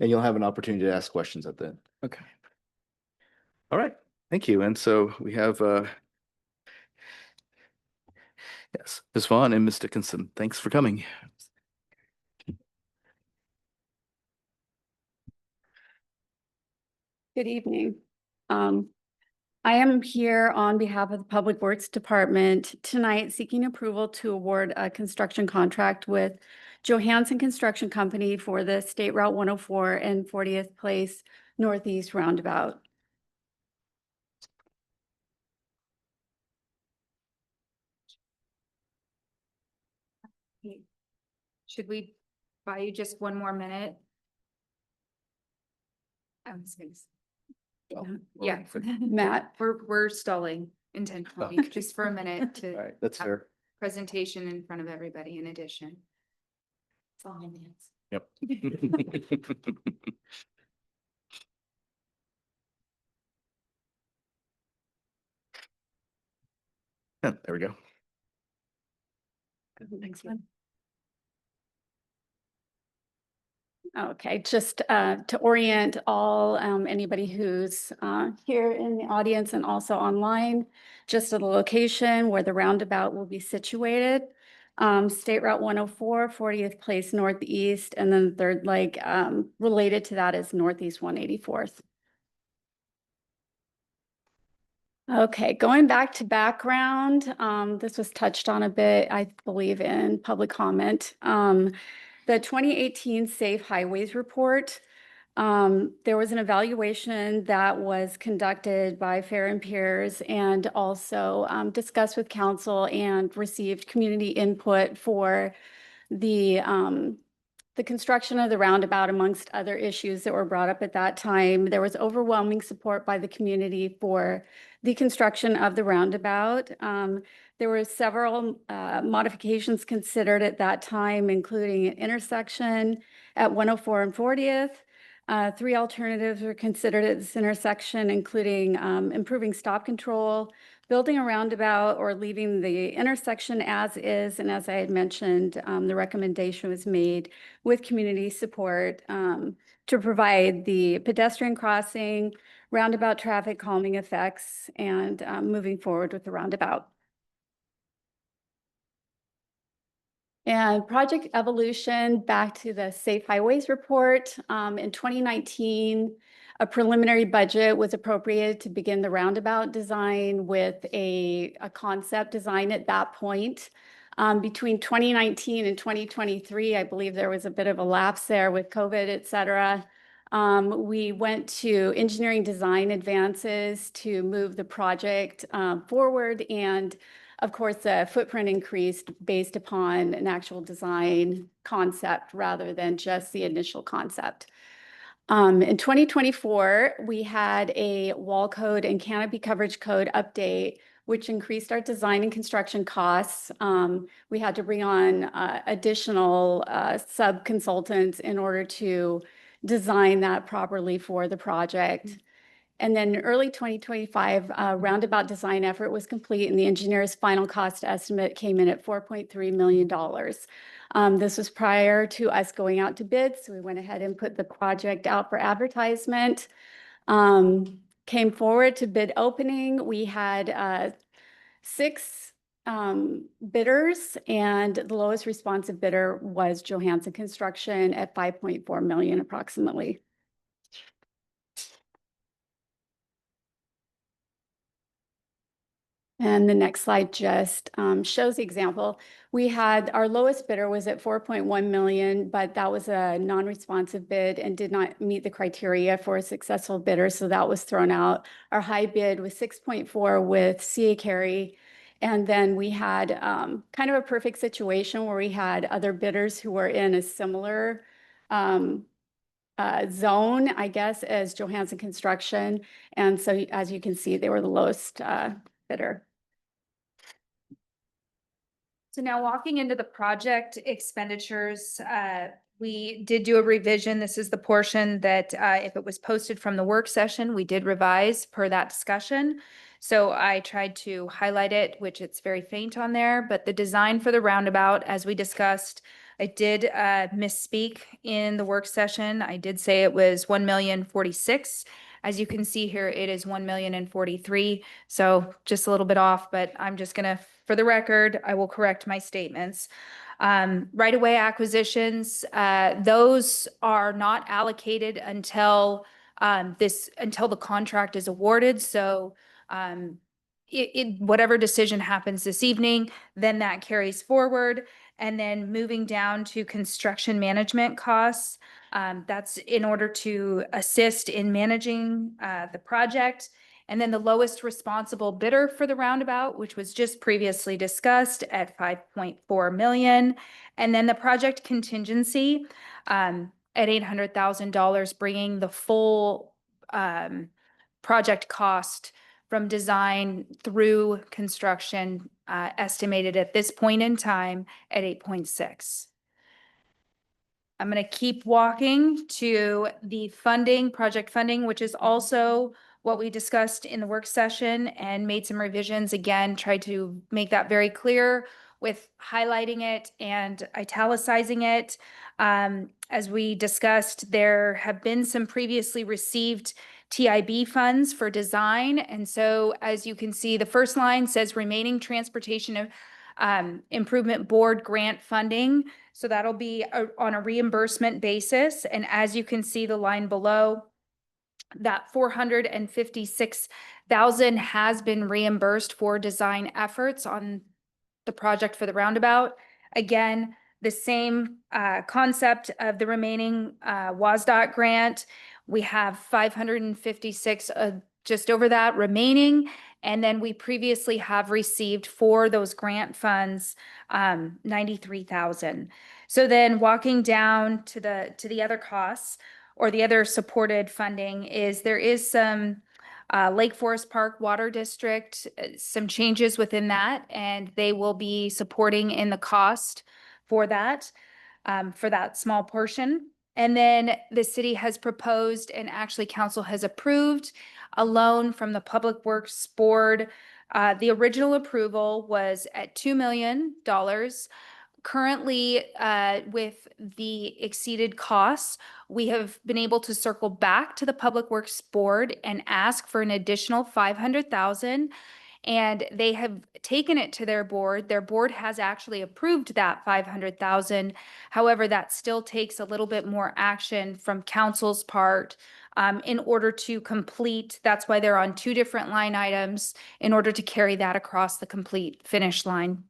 And you'll have an opportunity to ask questions at the end. Okay. All right. Thank you. And so we have yes, Ms. Vaughn and Ms. Dickinson. Thanks for coming. Good evening. I am here on behalf of the Public Works Department tonight seeking approval to award a construction contract with Johansen Construction Company for the State Route 104 and 40th Place Northeast Roundabout. Should we buy you just 1 more minute? I'm just yeah, Matt, we're stalling intentionally just for a minute to. All right, that's fair. presentation in front of everybody in addition. That's all I need. Yep. Yeah, there we go. Next one. Okay, just to orient all, anybody who's here in the audience and also online, just to the location where the roundabout will be situated. State Route 104, 40th Place Northeast, and then the third leg related to that is Northeast 184th. Okay, going back to background, this was touched on a bit, I believe, in public comment. The 2018 Safe Highways Report, there was an evaluation that was conducted by Fair and Peers and also discussed with council and received community input for the construction of the roundabout, amongst other issues that were brought up at that time. There was overwhelming support by the community for the construction of the roundabout. There were several modifications considered at that time, including an intersection at 104 and 40th. 3 alternatives were considered at this intersection, including improving stop control, building a roundabout, or leaving the intersection as is. And as I had mentioned, the recommendation was made with community support to provide the pedestrian crossing, roundabout traffic calming effects, and moving forward with the roundabout. And project evolution, back to the Safe Highways Report. In 2019, a preliminary budget was appropriated to begin the roundabout design with a concept design at that point. Between 2019 and 2023, I believe there was a bit of a lapse there with COVID, et cetera. We went to engineering design advances to move the project forward, and of course, the footprint increased based upon an actual design concept rather than just the initial concept. In 2024, we had a wall code and canopy coverage code update, which increased our design and construction costs. We had to bring on additional sub-consultants in order to design that properly for the project. And then early 2025, roundabout design effort was complete, and the engineer's final cost estimate came in at $4.3 million. This was prior to us going out to bid, so we went ahead and put the project out for advertisement. Came forward to bid opening. We had 6 bidders, and the lowest responsive bidder was Johansen Construction at $5.4 million approximately. And the next slide just shows the example. We had, our lowest bidder was at 4.1 million, but that was a non-responsive bid and did not meet the criteria for a successful bidder, so that was thrown out. Our high bid was 6.4 with CA Carey. And then we had kind of a perfect situation where we had other bidders who were in a similar zone, I guess, as Johansen Construction. And so as you can see, they were the lowest bidder. So now walking into the project expenditures, we did do a revision. This is the portion that if it was posted from the work session, we did revise per that discussion. So I tried to highlight it, which it's very faint on there, but the design for the roundabout, as we discussed, I did misspeak in the work session. I did say it was 1,046,000. As you can see here, it is 1,043,000. So just a little bit off, but I'm just gonna, for the record, I will correct my statements. Right-of-way acquisitions, those are not allocated until until the contract is awarded. So whatever decision happens this evening, then that carries forward. And then moving down to construction management costs, that's in order to assist in managing the project. And then the lowest responsible bidder for the roundabout, which was just previously discussed at 5.4 million. And then the project contingency at $800,000, bringing the full project cost from design through construction estimated at this point in time at 8.6. I'm going to keep walking to the funding, project funding, which is also what we discussed in the work session and made some revisions. Again, tried to make that very clear with highlighting it and italicizing it. As we discussed, there have been some previously received TIB funds for design. And so as you can see, the first line says remaining transportation of improvement board grant funding. So that'll be on a reimbursement basis. And as you can see, the line below, that 456,000 has been reimbursed for design efforts on the project for the roundabout. Again, the same concept of the remaining WASDOT grant. We have 556, just over that remaining. And then we previously have received for those grant funds, 93,000. So then walking down to the other costs or the other supported funding is there is some Lake Forest Park Water District, some changes within that, and they will be supporting in the cost for that small portion. And then the city has proposed, and actually council has approved, a loan from the Public Works Board. The original approval was at $2 million. Currently, with the exceeded costs, we have been able to circle back to the Public Works Board and ask for an additional 500,000. And they have taken it to their board. Their board has actually approved that 500,000. However, that still takes a little bit more action from council's part in order to complete. That's why they're on two different line items in order to carry that across the complete finish line.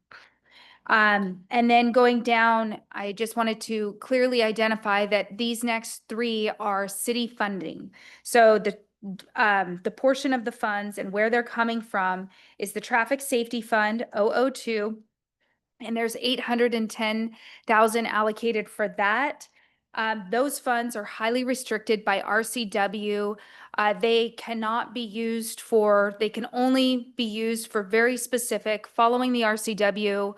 And then going down, I just wanted to clearly identify that these next three are city funding. So the portion of the funds and where they're coming from is the Traffic Safety Fund, 002, and there's 810,000 allocated for that. Those funds are highly restricted by RCW. They cannot be used for, they can only be used for very specific, following the RCW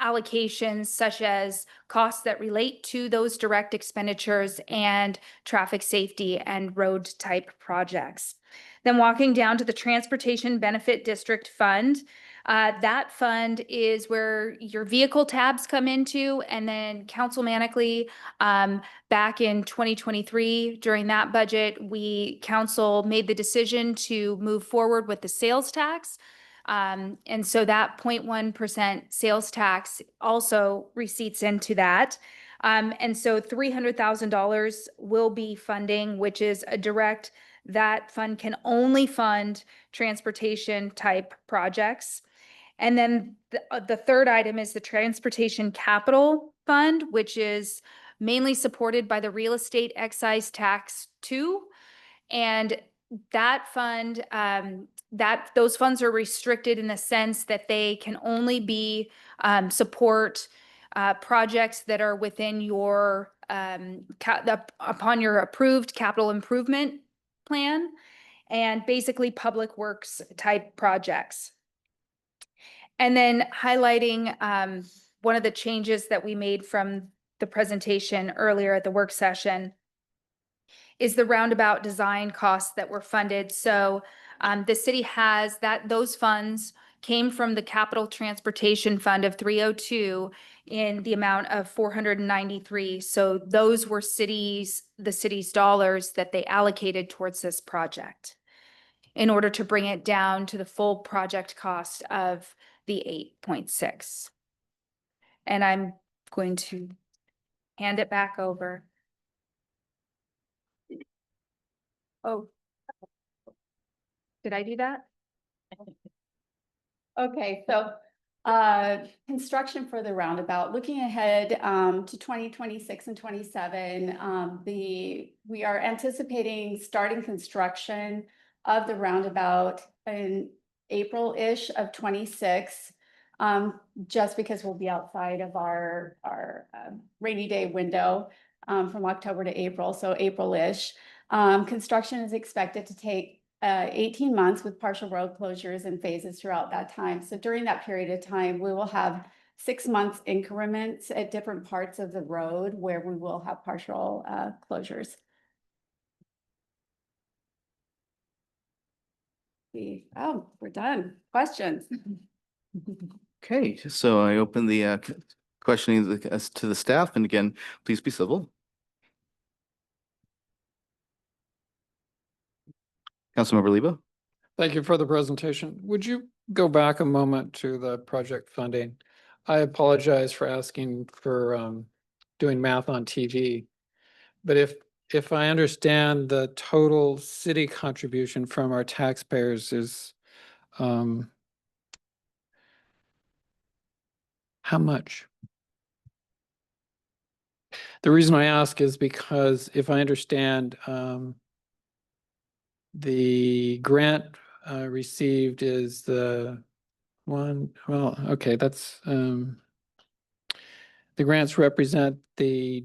allocations, such as costs that relate to those direct expenditures and traffic safety and road type projects. Then walking down to the Transportation Benefit District Fund, that fund is where your vehicle tabs come into, and then councilmanically, back in 2023, during that budget, council made the decision to move forward with the sales tax. And so that 0.1% sales tax also receipts into that. And so $300,000 will be funding, which is a direct, that fund can only fund transportation type projects. And then the third item is the Transportation Capital Fund, which is mainly supported by the Real Estate Excise Tax 2. And that fund, those funds are restricted in the sense that they can only be support projects that are within your upon your approved capital improvement plan, and basically public works type projects. And then highlighting one of the changes that we made from the presentation earlier at the work session is the roundabout design costs that were funded. So the city has that, those funds came from the Capital Transportation Fund of 302 in the amount of 493. So those were the city's dollars that they allocated towards this project in order to bring it down to the full project cost of the 8.6. And I'm going to hand it back over. Oh, did I do that? Okay, so construction for the roundabout, looking ahead to 2026 and 27, we are anticipating starting construction of the roundabout in April-ish of 26, just because we'll be outside of our rainy day window from October to April, so April-ish. Construction is expected to take 18 months with partial road closures and phases throughout that time. So during that period of time, we will have 6 months increments at different parts of the road where we will have partial closures. Oh, we're done. Questions? Okay, so I open the questioning as to the staff, and again, please be civil. Councilmember Lebo? Thank you for the presentation. Would you go back a moment to the project funding? I apologize for asking for doing math on TV. But if I understand, the total city contribution from our taxpayers is how much? The reason I ask is because if I understand, the grant received is the one, well, okay, that's the grants represent the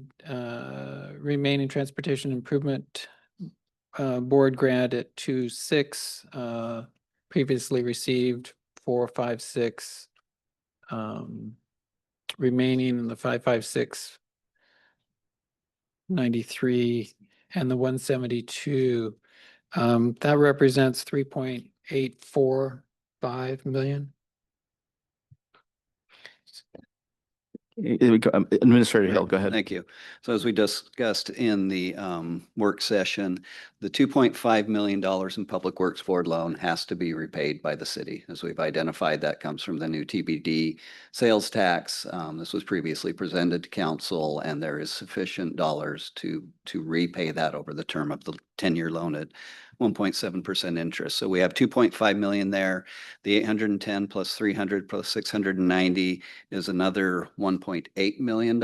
remaining transportation improvement board grant at 2.6, previously received 4.56, remaining in the 5.56, 93, and the 172. That represents 3.845 million. Administrator Hill, go ahead. Thank you. So as we discussed in the work session, the $2.5 million in Public Works Board loan has to be repaid by the city. As we've identified, that comes from the new TBD sales tax. This was previously presented to council, and there is sufficient dollars to repay that over the term of the 10-year loan at 1.7% interest. So we have 2.5 million there. The 810 plus 300 plus 690 is another $1.8 million.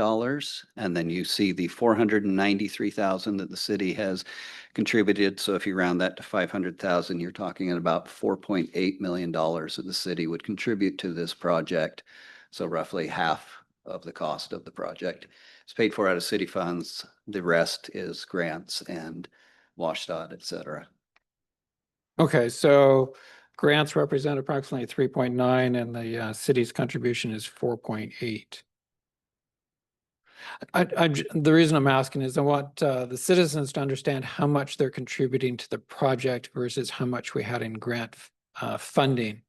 And then you see the 493,000 that the city has contributed. So if you round that to 500,000, you're talking at about $4.8 million that the city would contribute to this project. So roughly half of the cost of the project. It's paid for out of city funds. The rest is grants and WSDOT, et cetera. Okay, so grants represent approximately 3.9 and the city's contribution is 4.8. The reason I'm asking is I want the citizens to understand how much they're contributing to the project versus how much we had in grant funding.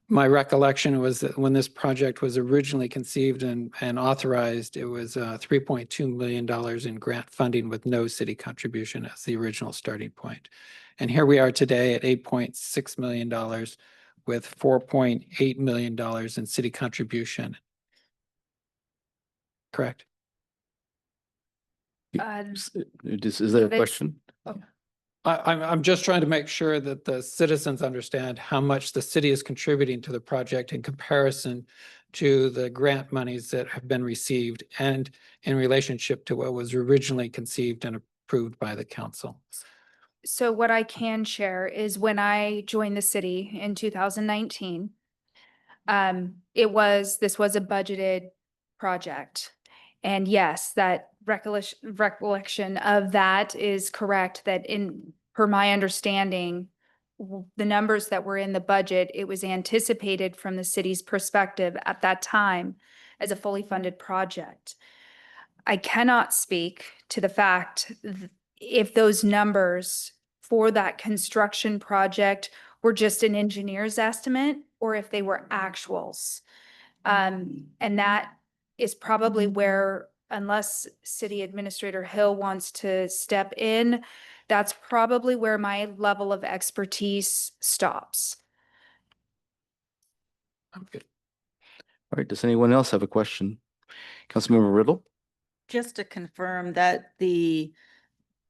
My recollection was that when this project was originally conceived and authorized, it was $3.2 million in grant funding with no city contribution as the original starting point. And here we are today at $8.6 million with $4.8 million in city contribution. Correct? Is there a question? I'm just trying to make sure that the citizens understand how much the city is contributing to the project in comparison to the grant monies that have been received and in relationship to what was originally conceived and approved by the council. So what I can share is when I joined the city in 2019, this was a budgeted project. And yes, that recollection of that is correct, that per my understanding, the numbers that were in the budget, it was anticipated from the city's perspective at that time as a fully funded project. I cannot speak to the fact if those numbers for that construction project were just an engineer's estimate or if they were actuals. And that is probably where, unless City Administrator Hill wants to step in, that's probably where my level of expertise stops. Okay. All right, does anyone else have a question? Councilmember Riddle? Just to confirm that the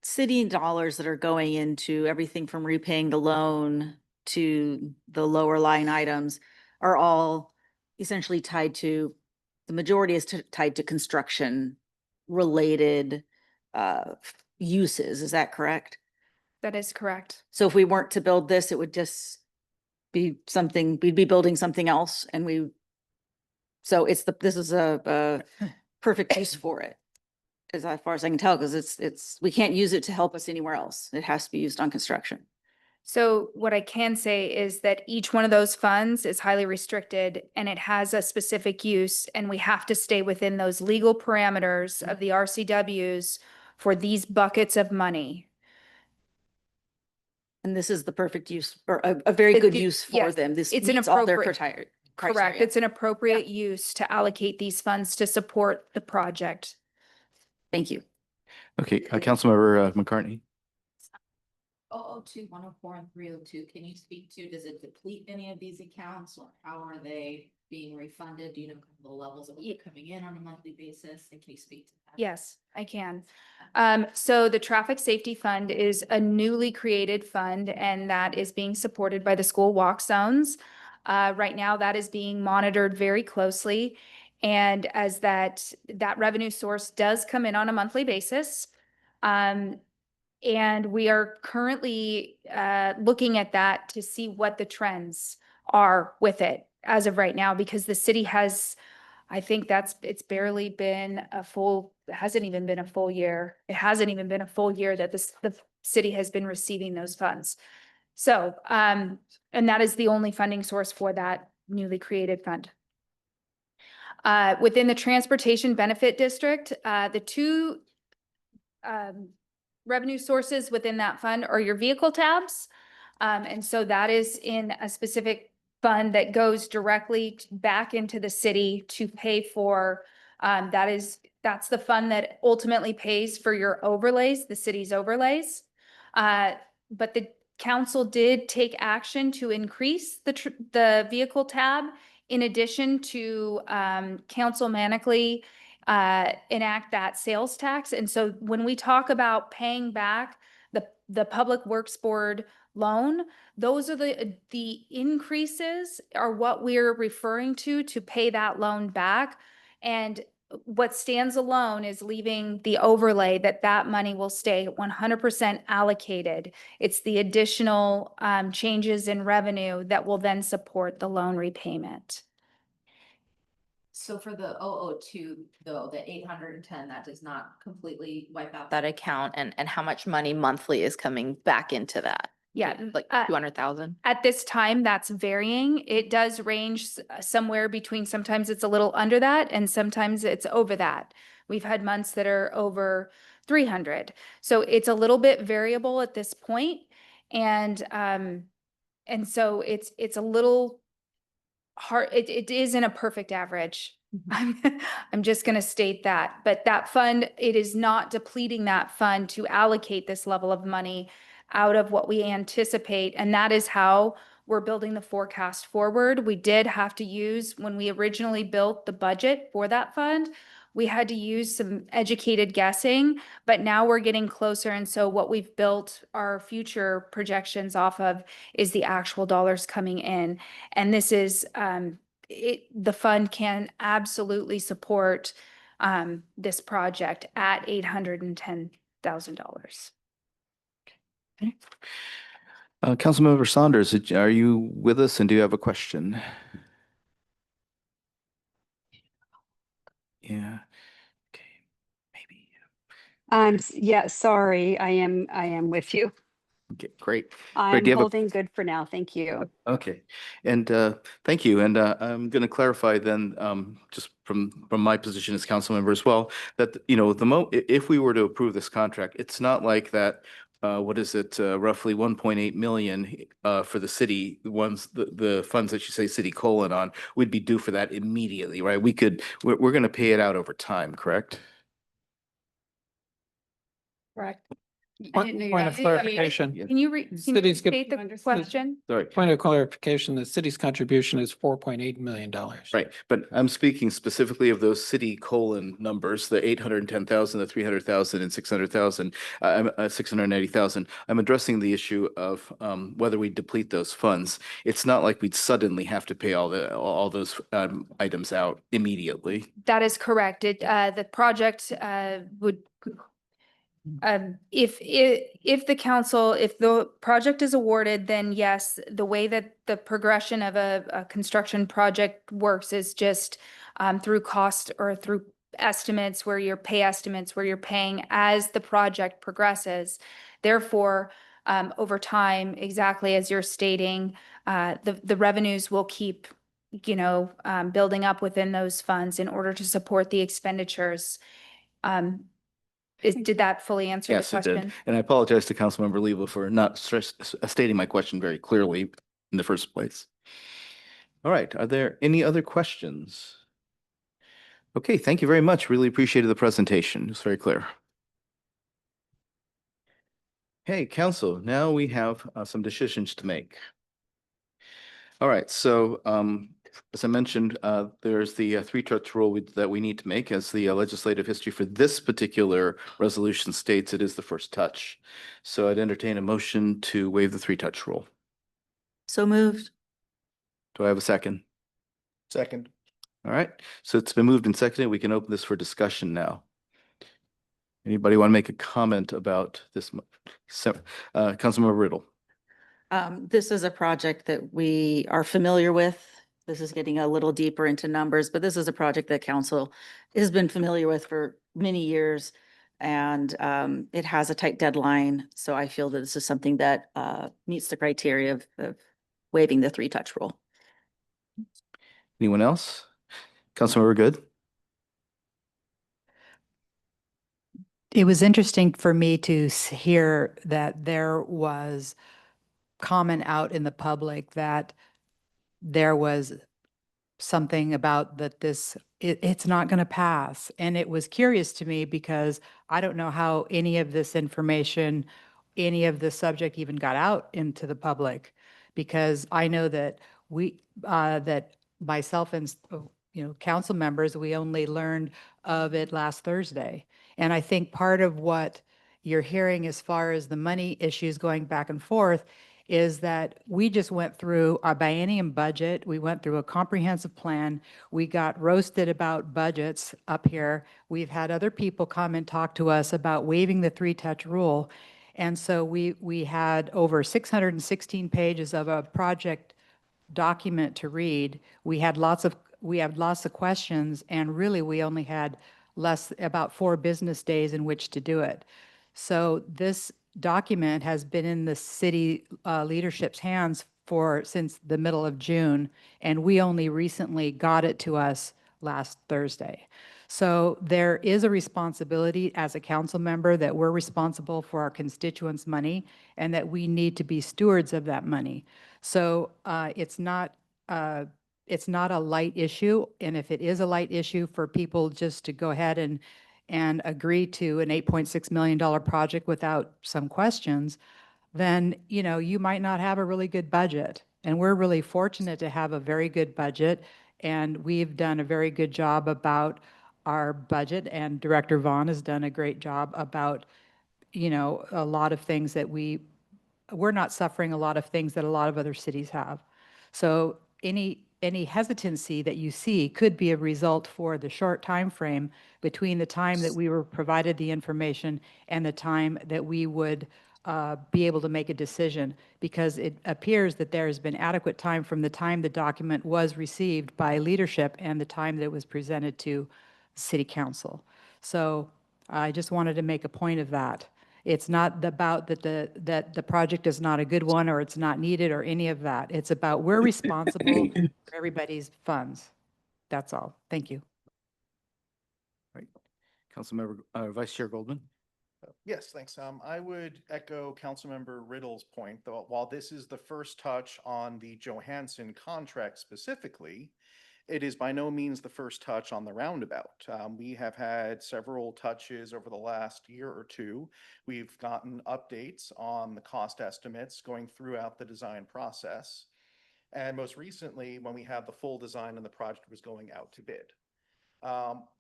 city dollars that are going into everything from repaying the loan to the lower line items are all essentially tied to, the majority is tied to construction related uses. Is that correct? That is correct. So if we weren't to build this, it would just be something, we'd be building something else and so this is a perfect use for it, as far as I can tell, because we can't use it to help us anywhere else. It has to be used on construction. So what I can say is that each one of those funds is highly restricted and it has a specific use, and we have to stay within those legal parameters of the RCWs for these buckets of money. And this is the perfect use or a very It- good it- use for yes, them. This it's an meets all their appropriate- criteria. Correct. criteria. It's an appropriate use to allocate these funds to support the project. Thank you. Okay, Councilmember McCartney. 002, 104, and 302, can you speak to, does it deplete any of these accounts, or how are they being refunded? Do you know the levels of what are coming in on a monthly basis? And can you speak to that? Yes, I can. So the Traffic Safety Fund is a newly created fund, and that is being supported by the school walk zones. Right now, that is being monitored very closely. And as that revenue source does come in on a monthly basis. And we are currently looking at that to see what the trends are with it as of right now, because the city has, I think it's barely been it hasn't even been a full year. It hasn't even been a full year that the city has been receiving those funds. So, and that is the only funding source for that newly created fund. Within the Transportation Benefit District, the two revenue sources within that fund are your vehicle tabs. And so that is in a specific fund that goes directly back into the city to pay for, that's the fund that ultimately pays for your overlays, the city's overlays. But the council did take action to increase the vehicle tab in addition to councilmanically enact that sales tax. And so when we talk about paying back the Public Works Board loan, those are the increases are what we're referring to pay that loan back. And what stands alone is leaving the overlay that money will stay 100% allocated. It's the additional changes in revenue that will then support the loan repayment. So for the 002, though, the 810, that does not completely wipe out that account, and how much money monthly is coming back into that? Yeah, Like 200,000? At this time, that's varying. It does range somewhere between, sometimes it's a little under that and sometimes it's over that. We've had months that are over 300. So it's a little bit variable at this point. And so it's a little hard. It isn't a perfect average. I'm just going to state that. But that fund, it is not depleting that fund to allocate this level of money out of what we anticipate. And that is how we're building the forecast forward. We did have to use, when we originally built the budget for that fund, we had to use some educated guessing, but now we're getting closer. And so what we've built our future projections off of is the actual dollars coming in. And this is, the fund can absolutely support this project at $810,000. Councilmember Saunders, are you with us and do you have a question? Yeah. Okay. Maybe. Yeah, sorry, I am with you. Okay, great. I'm do you have a- holding good for now. Thank you. Okay, and thank you. And I'm going to clarify then, just from my position as council member as well, that if we were to approve this contract, it's not like that. What is it? Roughly 1.8 million for the city. The funds that you say city colon on, we'd be due for that immediately, right? We're going to pay it out over time, correct? Correct. Point of clarification. Can you Cities get- restate the question? Sorry. Point of clarification, the city's contribution is $4.8 million. Right, but I'm speaking specifically of those city colon numbers, the 810,000, the 300,000 and 600,000, 690,000. I'm addressing the issue of whether we deplete those funds. It's not like we'd suddenly have to pay all those items out immediately. That is correct. The project would, if the project is awarded, then yes, the way that the progression of a construction project works is just through cost or through estimates where you're paying as the project progresses. Therefore, over time, exactly as you're stating, the revenues will keep, building up within those funds in order to support the expenditures. Did that fully answer the Yes, it question? did. And I apologize to Councilmember Leva for not stating my question very clearly in the first place. All right, are there any other questions? Okay, thank you very much. Really appreciated the presentation. It's very clear. Hey, council, now we have some decisions to make. All right, so as I mentioned, there's the three-touch rule that we need to make, as the legislative history for this particular resolution states it is the first touch. So I'd entertain a motion to waive the three-touch rule. So moved. Do I have a second? Second. All right, so it's been moved and seconded. We can open this for discussion now. Anybody want to make a comment about this? Councilmember Riddle. This is a project that we are familiar with. This is getting a little deeper into numbers, but this is a project that council has been familiar with for many years. And it has a tight deadline. So I feel that this is something that meets the criteria of waiving the three-touch rule. Anyone else? Councilmember Good? It was interesting for me to hear that there was comment out in the public that there was something about that it's not going to pass. And it was curious to me because I don't know how any of this information, any of the subject even got out into the public. Because I know that that myself and, council members, we only learned of it last Thursday. And I think part of what you're hearing as far as the money issues going back and forth is that we just went through our biennium budget. We went through a comprehensive plan. We got roasted about budgets up here. We've had other people come and talk to us about waiving the three-touch rule. And so we had over 616 pages of a project document to read. We had lots of questions, and really we only had about 4 business days in which to do it. So this document has been in the city leadership's hands since the middle of June, and we only recently got it to us last Thursday. So there is a responsibility as a council member that we're responsible for our constituents' money and that we need to be stewards of that money. So it's not a light issue, and if it is a light issue for people just to go ahead and agree to an $8.6 million project without some questions, then, you might not have a really good budget. And we're really fortunate to have a very good budget, and we've done a very good job about our budget, and Director Vaughn has done a great job about, a lot of things that we're not suffering a lot of things that a lot of other cities have. So any hesitancy that you see could be a result for the short time frame between the time that we were provided the information and the time that we would be able to make a decision, because it appears that there has been adequate time from the time the document was received by leadership and the time that it was presented to City Council. So I just wanted to make a point of that. It's not about that the project is not a good one or it's not needed or any of that. It's about we're responsible for everybody's funds. That's all. Thank you. Right. Councilmember, Vice Chair Goldman. Yes, thanks. I would echo Councilmember Riddle's point, though, while this is the first touch on the Johansen contract specifically, it is by no means the first touch on the roundabout. We have had several touches over the last year or two. We've gotten updates on the cost estimates going throughout the design process. And most recently, when we had the full design and the project was going out to bid.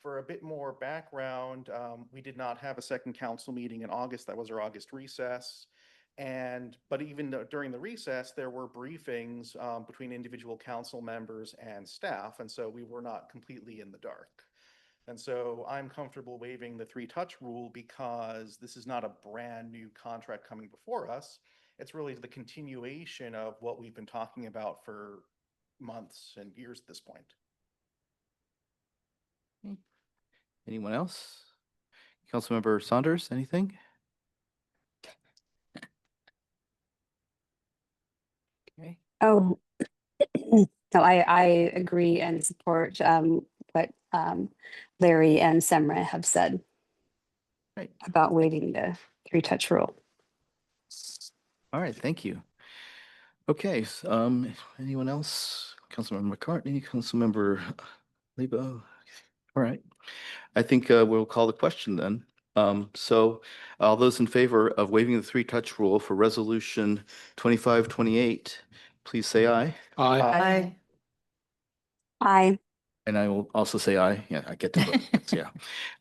For a bit more background, we did not have a second council meeting in August. That was our August recess. But even during the recess, there were briefings between individual council members and staff. And so we were not completely in the dark. And so I'm comfortable waiving the three-touch rule because this is not a brand new contract coming before us. It's really the continuation of what we've been talking about for months and years at this point. Anyone else? Councilmember Saunders, anything? Oh, no, I agree and support what Larry and Semra have said Right. about waiving the three-touch rule. All right, thank you. Okay, anyone else? Councilmember McCartney, Councilmember Lebo. All right. I think we'll call the question then. So all those in favor of waiving the three-touch rule for resolution 2528, please say aye. Aye. Aye. And I will also say aye. Yeah, I get to vote. Yes, yeah.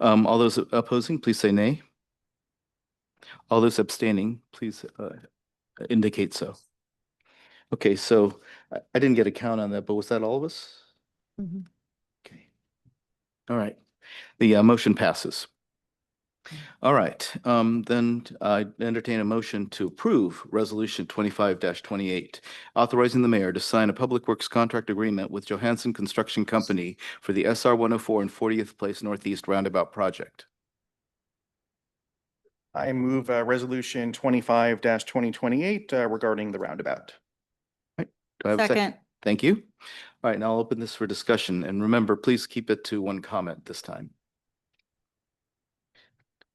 All those opposing, please say nay. All those abstaining, please indicate so. Okay, so I didn't get a count on that, but was that all of us? Okay. All right. The motion passes. All right, then I entertain a motion to approve Resolution 25-28, authorizing the mayor to sign a public works contract agreement with Johansen Construction Company for the SR 104 and 40th Place Northeast Roundabout project. I move Resolution 25-2028 regarding the roundabout. Do I have a second? Second. Thank you. All right, now I'll open this for discussion. And remember, please keep it to one comment this time.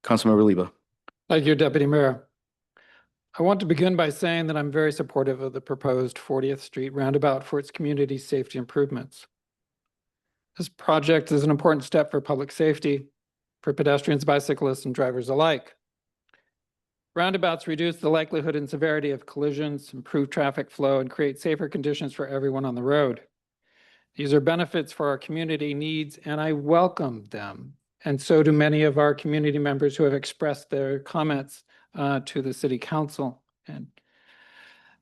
Councilmember Lebo. Thank you, Deputy Mayor. I want to begin by saying that I'm very supportive of the proposed 40th Street roundabout for its community safety improvements. This project is an important step for public safety, for pedestrians, bicyclists, and drivers alike. Roundabouts reduce the likelihood and severity of collisions, improve traffic flow, and create safer conditions for everyone on the road. These are benefits for our community needs, and I welcome them. And so do many of our community members who have expressed their comments to the City Council. And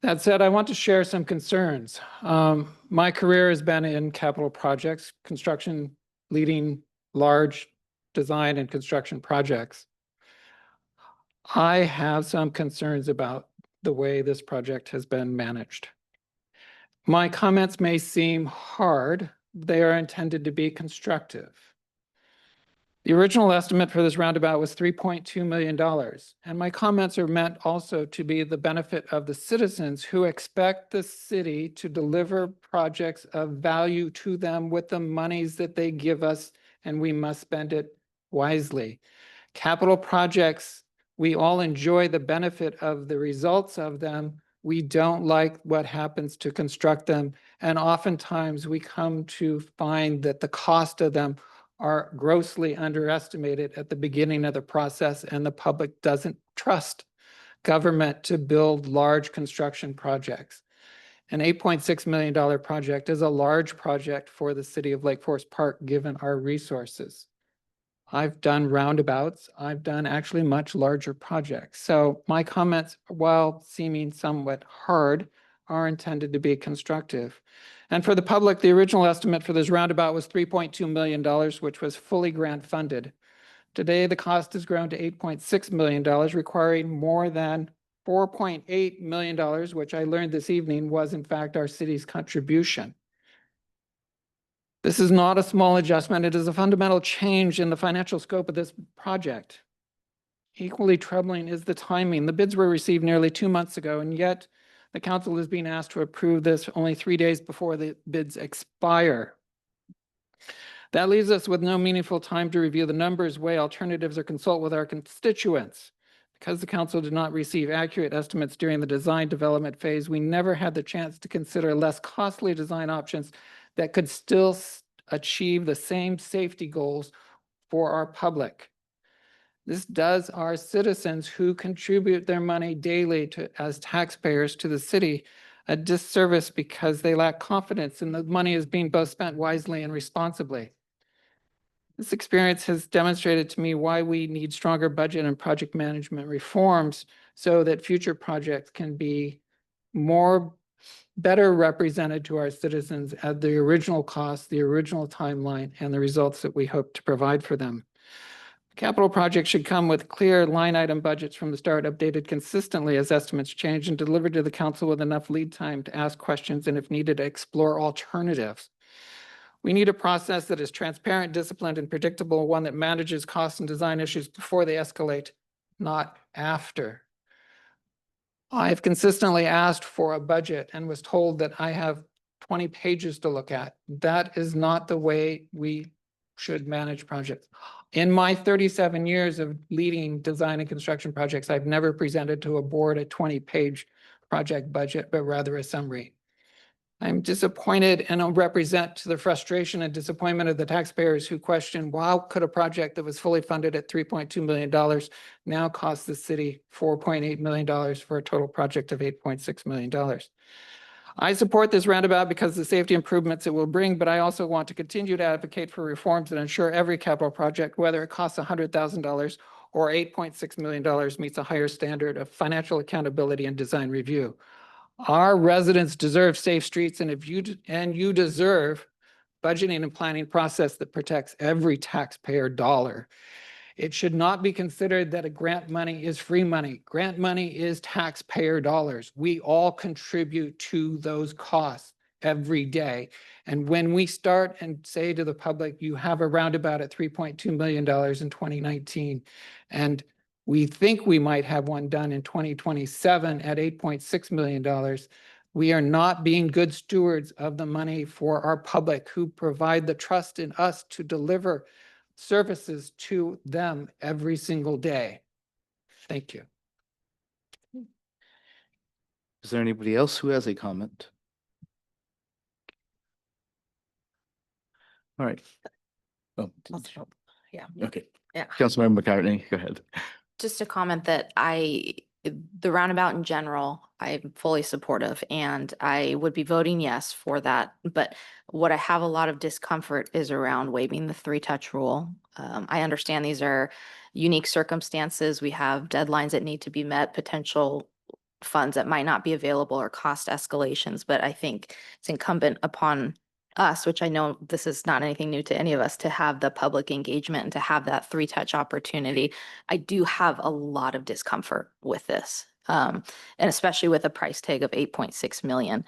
that said, I want to share some concerns. My career has been in capital projects, construction, leading large design and construction projects. I have some concerns about the way this project has been managed. My comments may seem hard. They are intended to be constructive. The original estimate for this roundabout was $3.2 million, and my comments are meant also to be the benefit of the citizens who expect the city to deliver projects of value to them with the monies that they give us, and we must spend it wisely. Capital projects, we all enjoy the benefit of the results of them. We don't like what happens to construct them, and oftentimes we come to find that the cost of them are grossly underestimated at the beginning of the process, and the public doesn't trust government to build large construction projects. An $8.6 million project is a large project for the city of Lake Forest Park, given our resources. I've done roundabouts. I've done actually much larger projects. So my comments, while seeming somewhat hard, are intended to be constructive. And for the public, the original estimate for this roundabout was $3.2 million, which was fully grant funded. Today, the cost has grown to $8.6 million, requiring more than $4.8 million, which I learned this evening was in fact our city's contribution. This is not a small adjustment. It is a fundamental change in the financial scope of this project. Equally troubling is the timing. The bids were received nearly 2 months ago, and yet the council is being asked to approve this only 3 days before the bids expire. That leaves us with no meaningful time to review the numbers, weigh alternatives, or consult with our constituents. Because the council did not receive accurate estimates during the design development phase, we never had the chance to consider less costly design options that could still achieve the same safety goals for our public. This does our citizens who contribute their money daily as taxpayers to the city a disservice because they lack confidence in the money is being both spent wisely and responsibly. This experience has demonstrated to me why we need stronger budget and project management reforms so that future projects can be better represented to our citizens at the original cost, the original timeline, and the results that we hope to provide for them. Capital projects should come with clear line item budgets from the start, updated consistently as estimates change, and delivered to the council with enough lead time to ask questions and, if needed, to explore alternatives. We need a process that is transparent, disciplined, and predictable, one that manages costs and design issues before they escalate, not after. I've consistently asked for a budget and was told that I have 20 pages to look at. That is not the way we should manage projects. In my 37 years of leading design and construction projects, I've never presented to a board a 20-page project budget, but rather a summary. I'm disappointed and I'll represent to the frustration and disappointment of the taxpayers who question, how could a project that was fully funded at $3.2 million now cost the city $4.8 million for a total project of $8.6 million? I support this roundabout because of the safety improvements it will bring, but I also want to continue to advocate for reforms that ensure every capital project, whether it costs $100,000 or $8.6 million, meets a higher standard of financial accountability and design review. Our residents deserve safe streets, and you deserve budgeting and planning process that protects every taxpayer dollar. It should not be considered that a grant money is free money. Grant money is taxpayer dollars. We all contribute to those costs every day. And when we start and say to the public, you have a roundabout at $3.2 million in 2019, and we think we might have one done in 2027 at $8.6 million. We are not being good stewards of the money for our public who provide the trust in us to deliver services to them every single day. Thank you. Is there anybody else who has a comment? All right. Oh, Yeah. okay. Yeah. Councilmember McCartney, go ahead. Just a comment that the roundabout in general, I'm fully supportive and I would be voting yes for that. But what I have a lot of discomfort is around waiving the 3-touch rule. I understand these are unique circumstances. We have deadlines that need to be met, potential funds that might not be available or cost escalations, but I think it's incumbent upon us, which I know this is not anything new to any of us, to have the public engagement and to have that 3-touch opportunity. I do have a lot of discomfort with this, and especially with a price tag of 8.6 million.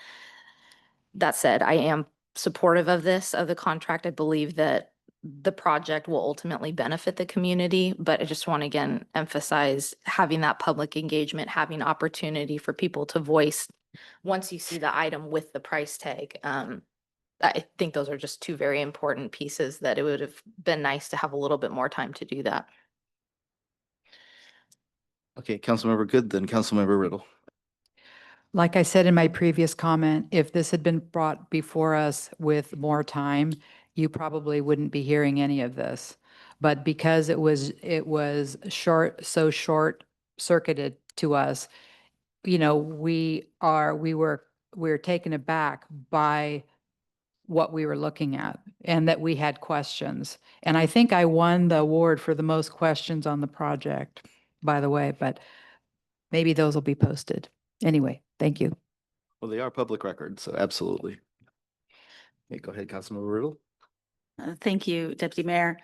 That said, I am supportive of the contract. I believe that the project will ultimately benefit the community, but I just want to again emphasize having that public engagement, having opportunity for people to voice once you see the item with the price tag. I think those are just 2 very important pieces that it would have been nice to have a little bit more time to do that. Okay, Councilmember Good, then Councilmember Riddle. Like I said in my previous comment, if this had been brought before us with more time, you probably wouldn't be hearing any of this. But because it was so short circuited to us, you know, we're taken aback by what we were looking at and that we had questions. And I think I won the award for the most questions on the project, by the way, but maybe those will be posted. Anyway, thank you. Well, they are public records, so absolutely. Okay, go ahead, Councilmember Riddle. Thank you, Deputy Mayor.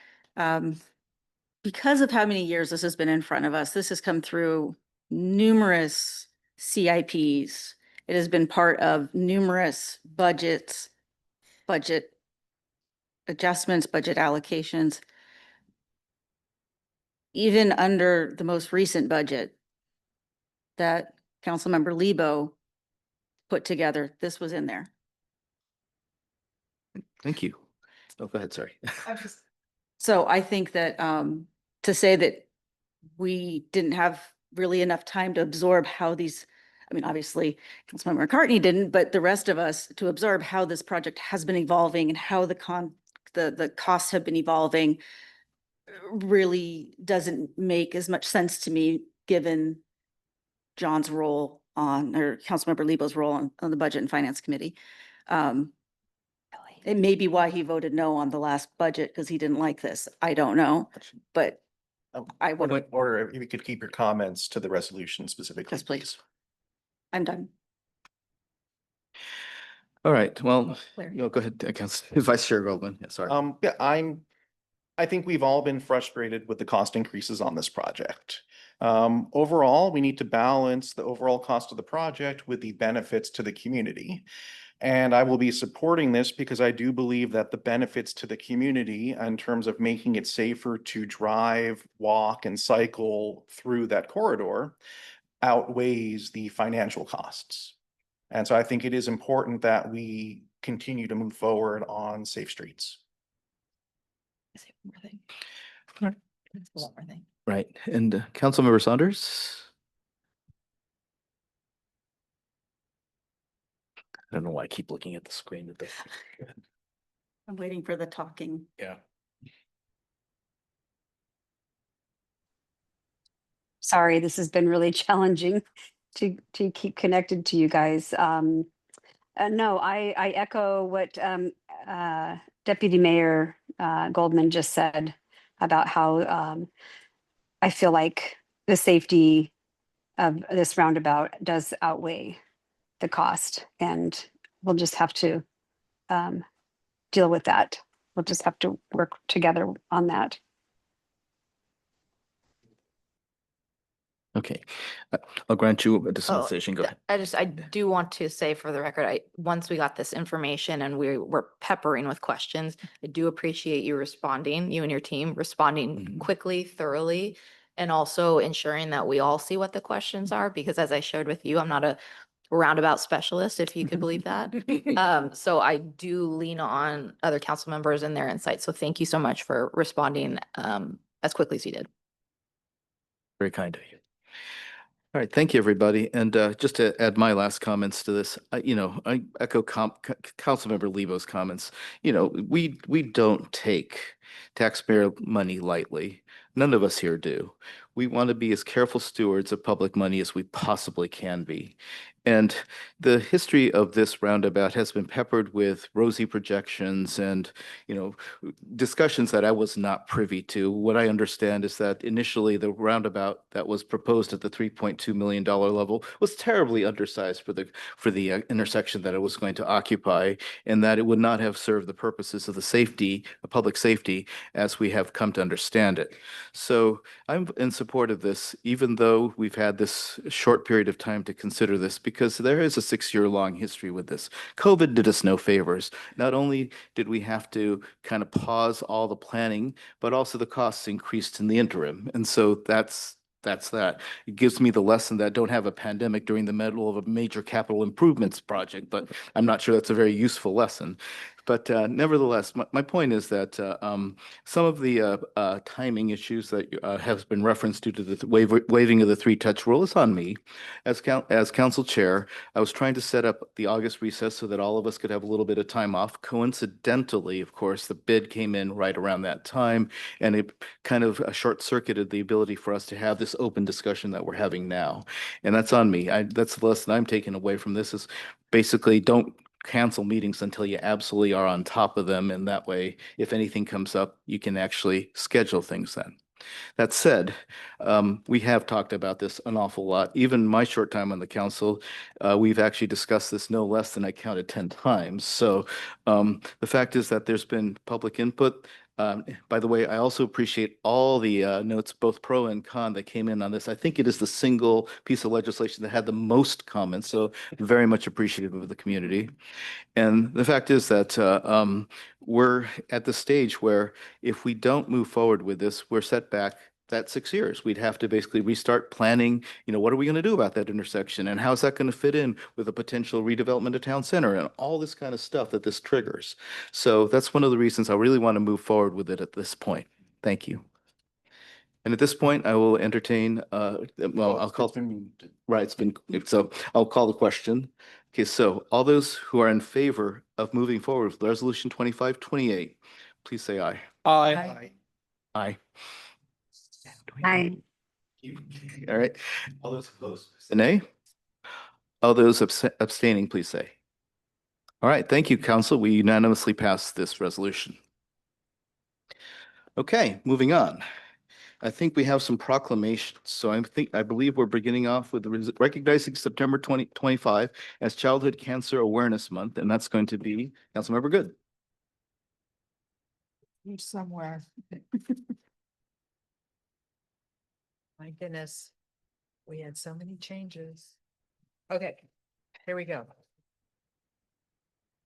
Because of how many years this has been in front of us, this has come through numerous CIPs. It has been part of numerous budget adjustments, budget allocations. Even under the most recent budget that Councilmember Lebo put together, this was in there. Thank you. Oh, go ahead, sorry. So I think that to say that we didn't have really enough time to absorb how these, I mean, obviously Councilmember McCartney didn't, but the rest of us to absorb how this project has been evolving and how the costs have been evolving really doesn't make as much sense to me, given John's role or Councilmember Lebo's role on the Budget and Finance Committee. It may be why he voted no on the last budget, because he didn't like this. I don't know, but I would. Order, if you could keep your comments to the resolution specifically. Yes, please. I'm done. All right, well, Larry. go ahead, Vice Chair Goldman. Yeah, sorry. Yeah, I think we've all been frustrated with the cost increases on this project. Overall, we need to balance the overall cost of the project with the benefits to the community. And I will be supporting this because I do believe that the benefits to the community in terms of making it safer to drive, walk, and cycle through that corridor outweighs the financial costs. And so I think it is important that we continue to move forward on safe streets. Right. And Councilmember Saunders? I don't know why I keep looking at the screen with this. I'm waiting for the talking. Yeah. Sorry, this has been really challenging to keep connected to you guys. No, I echo what Deputy Mayor Goldman just said about how I feel like the safety of this roundabout does outweigh the cost, and we'll just have to deal with that. We'll just have to work together on that. Okay. I'll grant you a dispensation. Go ahead. I do want to say for the record, once we got this information and we were peppering with questions, I do appreciate you responding, you and your team responding quickly, thoroughly, and also ensuring that we all see what the questions are, because as I shared with you, I'm not a roundabout specialist, if you could believe that. So I do lean on other council members and their insights. So thank you so much for responding as quickly as you did. Very kind of you. All right, thank you, everybody. And just to add my last comments to this, I echo Councilmember Lebo's comments. We don't take taxpayer money lightly. None of us here do. We want to be as careful stewards of public money as we possibly can be. And the history of this roundabout has been peppered with rosy projections and, discussions that I was not privy to. What I understand is that initially the roundabout that was proposed at the $3.2 million level was terribly undersized for the intersection that it was going to occupy, and that it would not have served the purposes of public safety, as we have come to understand it. So I'm in support of this, even though we've had this short period of time to consider this, because there is a 6-year-long history with this. COVID did us no favors. Not only did we have to kind of pause all the planning, but also the costs increased in the interim. And so that's that. It gives me the lesson that don't have a pandemic during the middle of a major capital improvements project, but I'm not sure that's a very useful lesson. But nevertheless, my point is that some of the timing issues that have been referenced due to the waiving of the 3-touch rule is on me. As council chair, I was trying to set up the August recess so that all of us could have a little bit of time off. Coincidentally, of course, the bid came in right around that time, and it kind of short-circuited the ability for us to have this open discussion that we're having now. And that's on me. That's the lesson I'm taking away from this, is basically don't cancel meetings until you absolutely are on top of them. And that way, if anything comes up, you can actually schedule things then. That said, we have talked about this an awful lot. Even my short time on the council, we've actually discussed this no less than I counted 10 times. So the fact is that there's been public input. By the way, I also appreciate all the notes, both pro and con, that came in on this. I think it is the single piece of legislation that had the most comments, so very much appreciative of the community. And the fact is that we're at the stage where if we don't move forward with this, we're set back that 6 years. We'd have to basically restart planning, what are we going to do about that intersection? And how's that going to fit in with a potential redevelopment of town center and all this kind of stuff that this triggers? So that's one of the reasons I really want to move forward with it at this point. Thank you. And at this point, I will entertain, I'll call. Right, so I'll call the question. Okay, so all those who are in favor of moving forward with Resolution 2528, please say aye. Aye. Aye. Aye. All right. All those opposed, say nay. All those abstaining, please say. All right, thank you, council. We unanimously passed this resolution. Okay, moving on. I think we have some proclamations. So I believe we're beginning off with recognizing September 2025 as Childhood Cancer Awareness Month, and that's going to be Councilmember Good. Somewhere. My goodness, we had so many changes. Okay, here we go.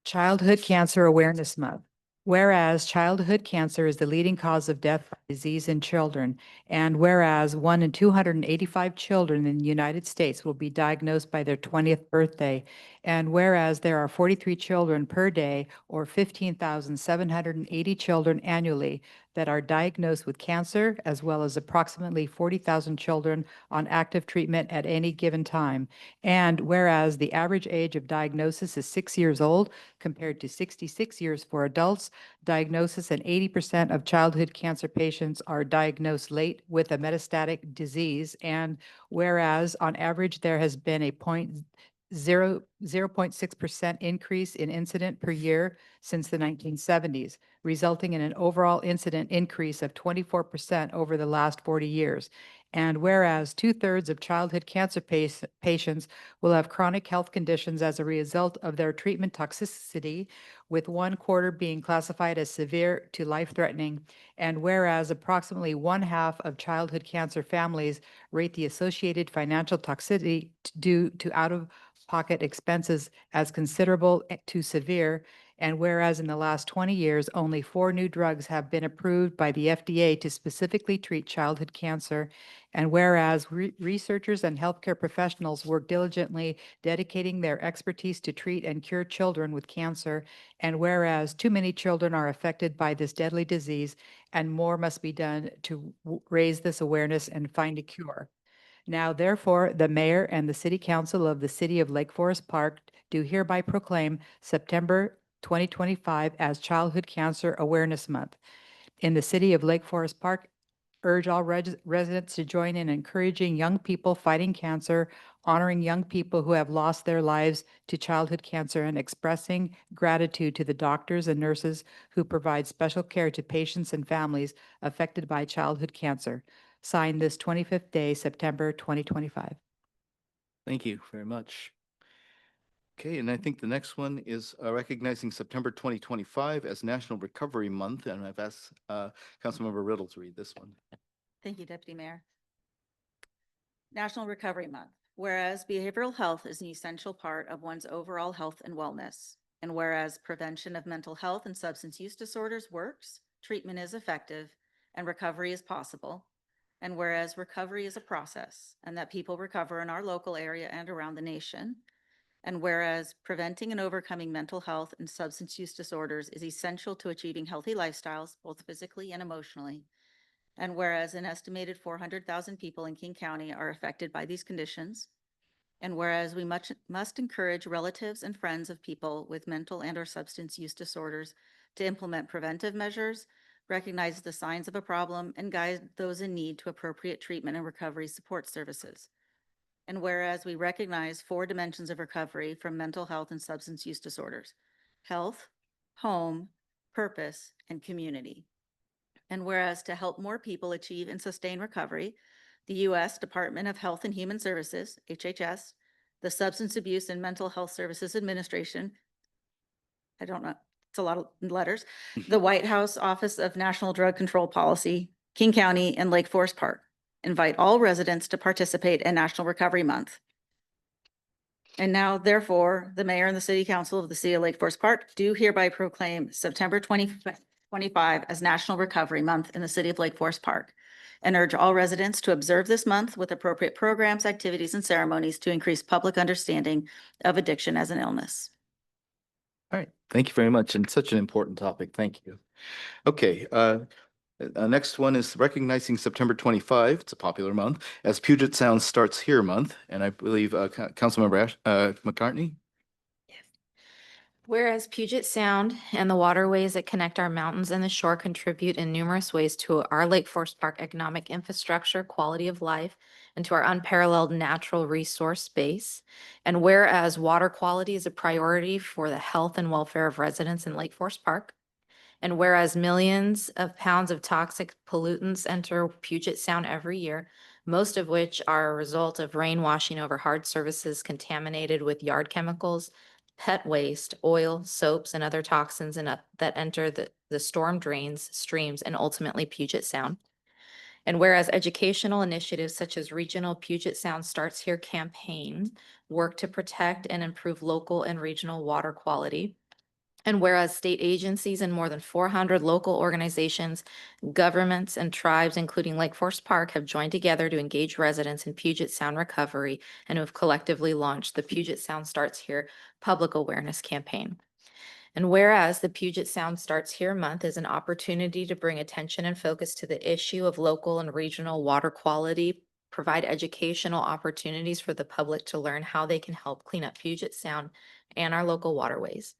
Childhood Cancer Awareness Month. Whereas childhood cancer is the leading cause of death by disease in children. And whereas 1 in 285 children in the United States will be diagnosed by their 20th birthday, and whereas there are 43 children per day, or 15,780 children annually, that are diagnosed with cancer, as well as approximately 40,000 children on active treatment at any given time. And whereas the average age of diagnosis is 6 years old compared to 66 years for adults, diagnosis and 80% of childhood cancer patients are diagnosed late with a metastatic disease. And whereas on average, there has been a 0.6% increase in incident per year since the 1970s, resulting in an overall incident increase of 24% over the last 40 years. And whereas 2/3 of childhood cancer patients will have chronic health conditions as a result of their treatment toxicity, with 1/4 being classified as severe to life-threatening. And whereas approximately 1/2 of childhood cancer families rate the associated financial toxicity due to out-of-pocket expenses as considerable to severe. And whereas in the last 20 years, only 4 new drugs have been approved by the FDA to specifically treat childhood cancer. And whereas researchers and healthcare professionals work diligently, dedicating their expertise to treat and cure children with cancer. And whereas too many children are affected by this deadly disease, and more must be done to raise this awareness and find a cure. Now, therefore, the mayor and the city council of the city of Lake Forest Park do hereby proclaim September 2025 as Childhood Cancer Awareness Month. In the city of Lake Forest Park, urge all residents to join in encouraging young people fighting cancer, honoring young people who have lost their lives to childhood cancer, and expressing gratitude to the doctors and nurses who provide special care to patients and families affected by childhood cancer. Signed this 25th day, September 2025. Thank you very much. Okay, and I think the next one is recognizing September 2025 as National Recovery Month, and I've asked Councilmember Riddle to read this one. Thank you, Deputy Mayor. National Recovery Month. Whereas behavioral health is an essential part of one's overall health and wellness, and whereas prevention of mental health and substance use disorders works, treatment is effective, and recovery is possible, and whereas recovery is a process, and that people recover in our local area and around the nation, and whereas preventing and overcoming mental health and substance use disorders is essential to achieving healthy lifestyles, both physically and emotionally, and whereas an estimated 400,000 people in King County are affected by these conditions, and whereas we must encourage relatives and friends of people with mental and/or substance use disorders to implement preventive measures, recognize the signs of a problem, and guide those in need to appropriate treatment and recovery support services. And whereas we recognize 4 dimensions of recovery from mental health and substance use disorders: health, home, purpose, and community. And whereas to help more people achieve and sustain recovery, the U.S. Department of Health and Human Services, HHS, the Substance Abuse and Mental Health Services Administration, I don't know, it's a lot of letters, the White House Office of National Drug Control Policy, King County, and Lake Forest Park invite all residents to participate in National Recovery Month. And now, therefore, the mayor and the city council of the city of Lake Forest Park do hereby proclaim September 2025 as National Recovery Month in the city of Lake Forest Park, and urge all residents to observe this month with appropriate programs, activities, and ceremonies to increase public understanding of addiction as an illness. All right, thank you very much, and such an important topic. Thank you. Okay, next one is recognizing September 25. It's a popular month as Puget Sound Starts Here month, and I believe Councilmember McCartney. Whereas Puget Sound and the waterways that connect our mountains and the shore contribute in numerous ways to our Lake Forest Park economic infrastructure, quality of life, and to our unparalleled natural resource base. And whereas water quality is a priority for the health and welfare of residents in Lake Forest Park. And whereas millions of pounds of toxic pollutants enter Puget Sound every year, most of which are a result of rain washing over hard surfaces contaminated with yard chemicals, pet waste, oil, soaps, and other toxins that enter the storm drains, streams, and ultimately Puget Sound. And whereas educational initiatives such as Regional Puget Sound Starts Here campaign work to protect and improve local and regional water quality. And whereas state agencies and more than 400 local organizations, governments, and tribes, including Lake Forest Park, have joined together to engage residents in Puget Sound recovery and who have collectively launched the Puget Sound Starts Here public awareness campaign. And whereas the Puget Sound Starts Here month is an opportunity to bring attention and focus to the issue of local and regional water quality, provide educational opportunities for the public to learn how they can help clean up Puget Sound and our local waterways.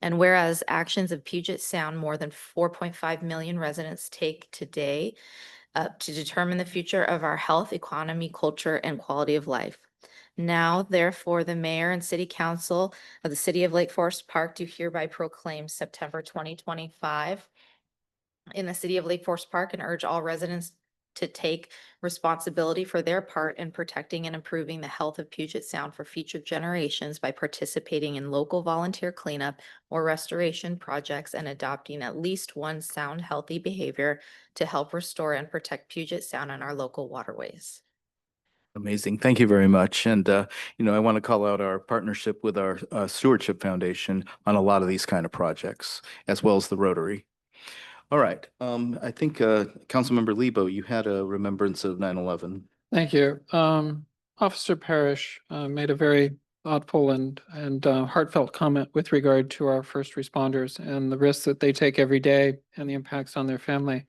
And whereas actions of Puget Sound, more than 4.5 million residents take today to determine the future of our health, economy, culture, and quality of life. Now, therefore, the mayor and city council of the city of Lake Forest Park do hereby proclaim September 2025 in the city of Lake Forest Park and urge all residents to take responsibility for their part in protecting and improving the health of Puget Sound for future generations by participating in local volunteer cleanup or restoration projects and adopting at least one sound, healthy behavior to help restore and protect Puget Sound and our local waterways. Amazing. Thank you very much. And, I want to call out our partnership with our Stewardship Foundation on a lot of these kind of projects, as well as the Rotary. All right. I think Councilmember Lebo, you had a remembrance of 9/11. Thank you. Officer Parrish made a very thoughtful and heartfelt comment with regard to our first responders and the risks that they take every day and the impacts on their family.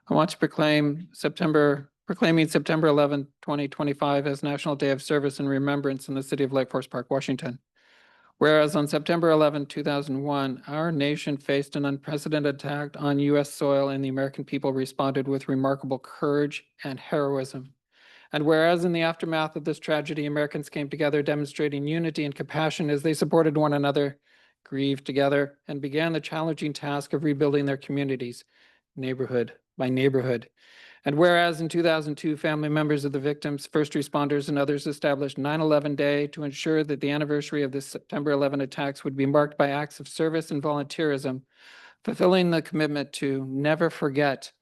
I want to proclaiming September 11, 2025 as National Day of Service and Remembrance in the city of Lake Forest Park, Washington. Whereas on September 11, 2001, our nation faced an unprecedented attack on U.S. soil and the American people responded with remarkable courage and heroism. And whereas in the aftermath of this tragedy, Americans came together demonstrating unity and compassion as they supported one another, grieved together, and began the challenging task of rebuilding their communities, neighborhood by neighborhood. And whereas in 2002, family members of the victims, first responders, and others established 9/11 Day to ensure that the anniversary of the September 11 attacks would be marked by acts of service and volunteerism, fulfilling the commitment to never forget.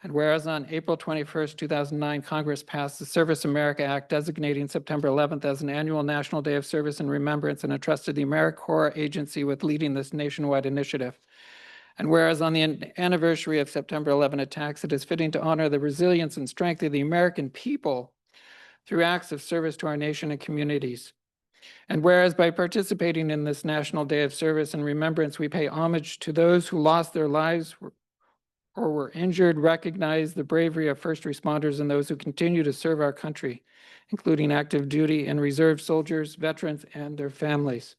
And whereas on April 21st, 2009, Congress passed the Service America Act designating September 11th as an annual National Day of Service and Remembrance and entrusted the AmeriCorps agency with leading this nationwide initiative. And whereas on the anniversary of September 11 attacks, it is fitting to honor the resilience and strength of the American people through acts of service to our nation and communities. And whereas by participating in this National Day of Service and Remembrance, we pay homage to those who lost their lives or were injured, recognize the bravery of first responders and those who continue to serve our country, including active duty and reserve soldiers, veterans, and their families.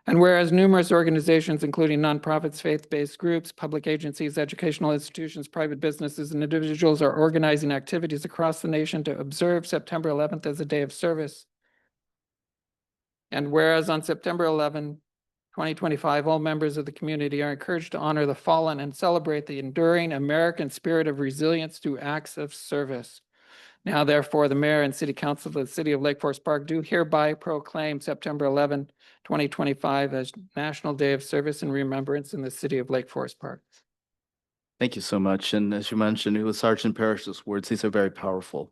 And whereas numerous organizations, including nonprofits, faith-based groups, public agencies, educational institutions, private businesses, and individuals are organizing activities across the nation to observe September 11th as a day of service. And whereas on September 11, 2025, all members of the community are encouraged to honor the fallen and celebrate the enduring American spirit of resilience through acts of service. Now, therefore, the mayor and city council of the city of Lake Forest Park do hereby proclaim September 11, 2025 as National Day of Service and Remembrance in the city of Lake Forest Park. Thank you so much. And as you mentioned, it was Sergeant Parrish's words. These are very powerful.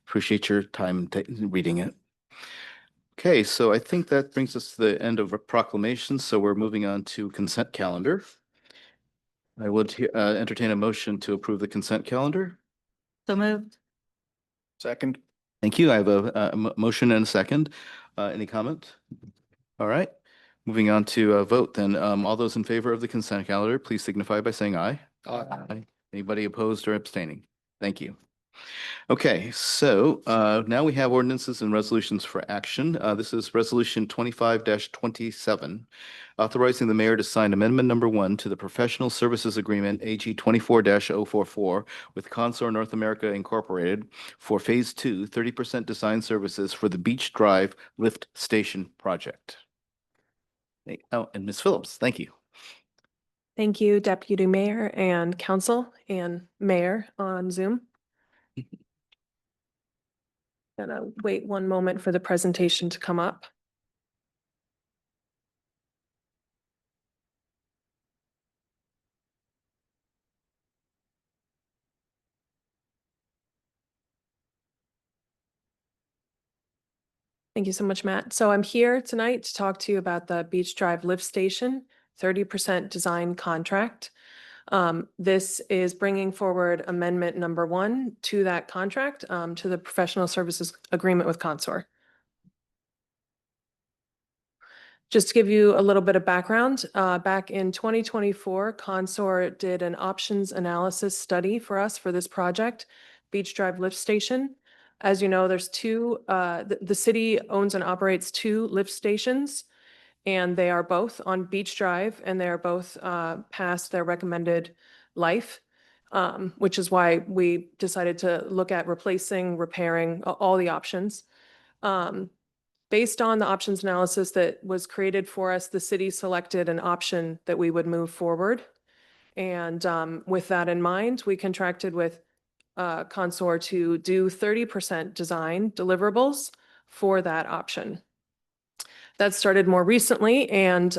Appreciate your time reading it. Okay, so I think that brings us to the end of our proclamation. So we're moving on to consent calendar. I would entertain a motion to approve the consent calendar. So moved. Second. Thank you. I have a motion and a second. Any comment? All right. Moving on to a vote then. All those in favor of the consent calendar, please signify by saying aye. Aye. Anybody opposed or abstaining? Thank you. Okay, so now we have ordinances and resolutions for action. This is Resolution 25-27, authorizing the mayor to sign Amendment Number 1 to the Professional Services Agreement AG 24-044 with Consor North America Incorporated for Phase 2, 30% design services for the Beach Drive Lift Station project. Oh, and Ms. Phillips, thank you. Thank you, Deputy Mayor and Council and Mayor on Zoom. Gonna wait one moment for the presentation to come up. Thank you so much, Matt. So I'm here tonight to talk to you about the Beach Drive Lift Station 30% design contract. This is bringing forward amendment number 1 to that contract, to the professional services agreement with Consor. Just to give you a little bit of background, back in 2024, Consor did an options analysis study for us for this project, Beach Drive Lift Station. As you know, there's two, the city owns and operates 2 lift stations, and they are both on Beach Drive, and they are both past their recommended life, which is why we decided to look at replacing, repairing, all the options. Based on the options analysis that was created for us, the city selected an option that we would move forward. And with that in mind, we contracted with Consor to do 30% design deliverables for that option. That started more recently, and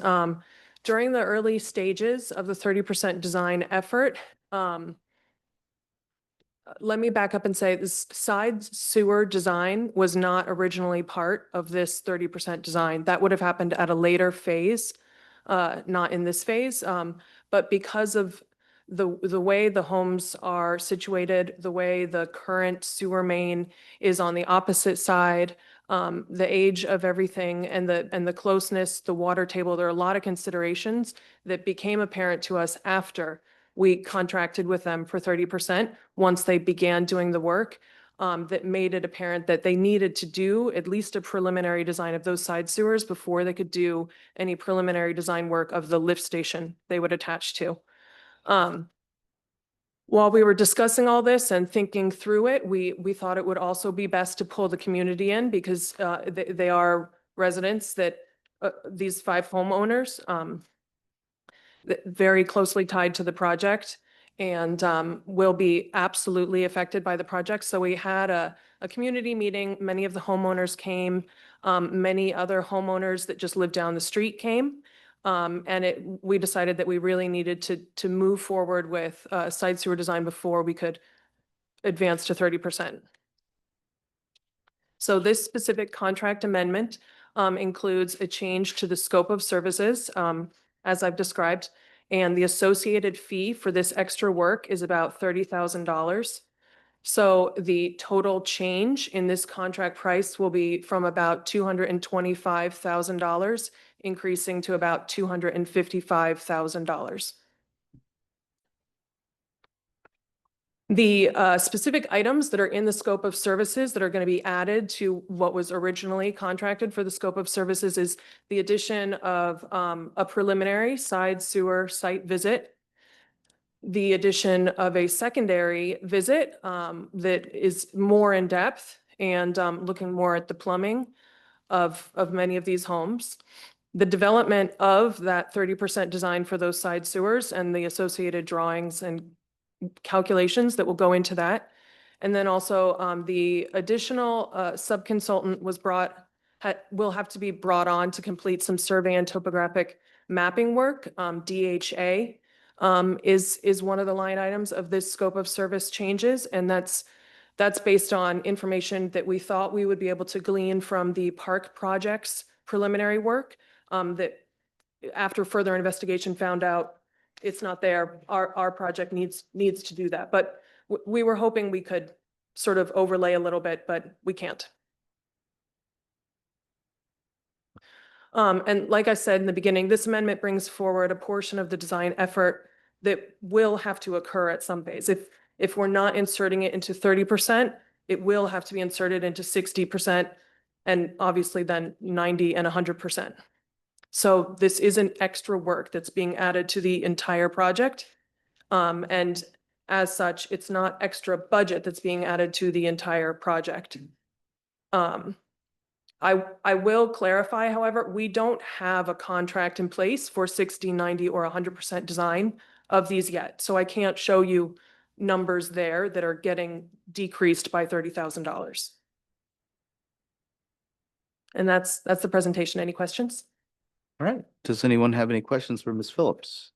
during the early stages of the 30% design effort, let me back up and say this side sewer design was not originally part of this 30% design. That would have happened at a later phase, not in this phase. But because of the way the homes are situated, the way the current sewer main is on the opposite side, the age of everything and the closeness, the water table, there are a lot of considerations that became apparent to us after we contracted with them for 30% once they began doing the work, that made it apparent that they needed to do at least a preliminary design of those side sewers before they could do any preliminary design work of the lift station they would attach to. While we were discussing all this and thinking through it, we thought it would also be best to pull the community in because they are residents that these 5 homeowners, very closely tied to the project and will be absolutely affected by the project. So we had a community meeting. Many of the homeowners came. Many other homeowners that just lived down the street came. And we decided that we really needed to move forward with side sewer design before we could advance to 30%. So this specific contract amendment includes a change to the scope of services, as I've described, and the associated fee for this extra work is about $30,000. So the total change in this contract price will be from about $225,000, increasing to about $255,000. The specific items that are in the scope of services that are going to be added to what was originally contracted for the scope of services is the addition of a preliminary side sewer site visit, the addition of a secondary visit that is more in depth and looking more at the plumbing of many of these homes, the development of that 30% design for those side sewers and the associated drawings and calculations that will go into that. And then also the additional sub-consultant will have to be brought on to complete some survey and topographic mapping work. DHA is one of the line items of this scope of service changes. And that's based on information that we thought we would be able to glean from the park project's preliminary work that after further investigation found out it's not there. Our project needs to do that. But we were hoping we could sort of overlay a little bit, but we can't. And like I said in the beginning, this amendment brings forward a portion of the design effort that will have to occur at some phase. If we're not inserting it into 30%, it will have to be inserted into 60% and obviously then 90 and 100%. So this isn't extra work that's being added to the entire project. And as such, it's not extra budget that's being added to the entire project. I will clarify, however, we don't have a contract in place for 60, 90, or 100% design of these yet. So I can't show you numbers there that are getting decreased by $30,000. And that's the presentation. Any questions? All right. Does anyone have any questions for Ms. Phillips?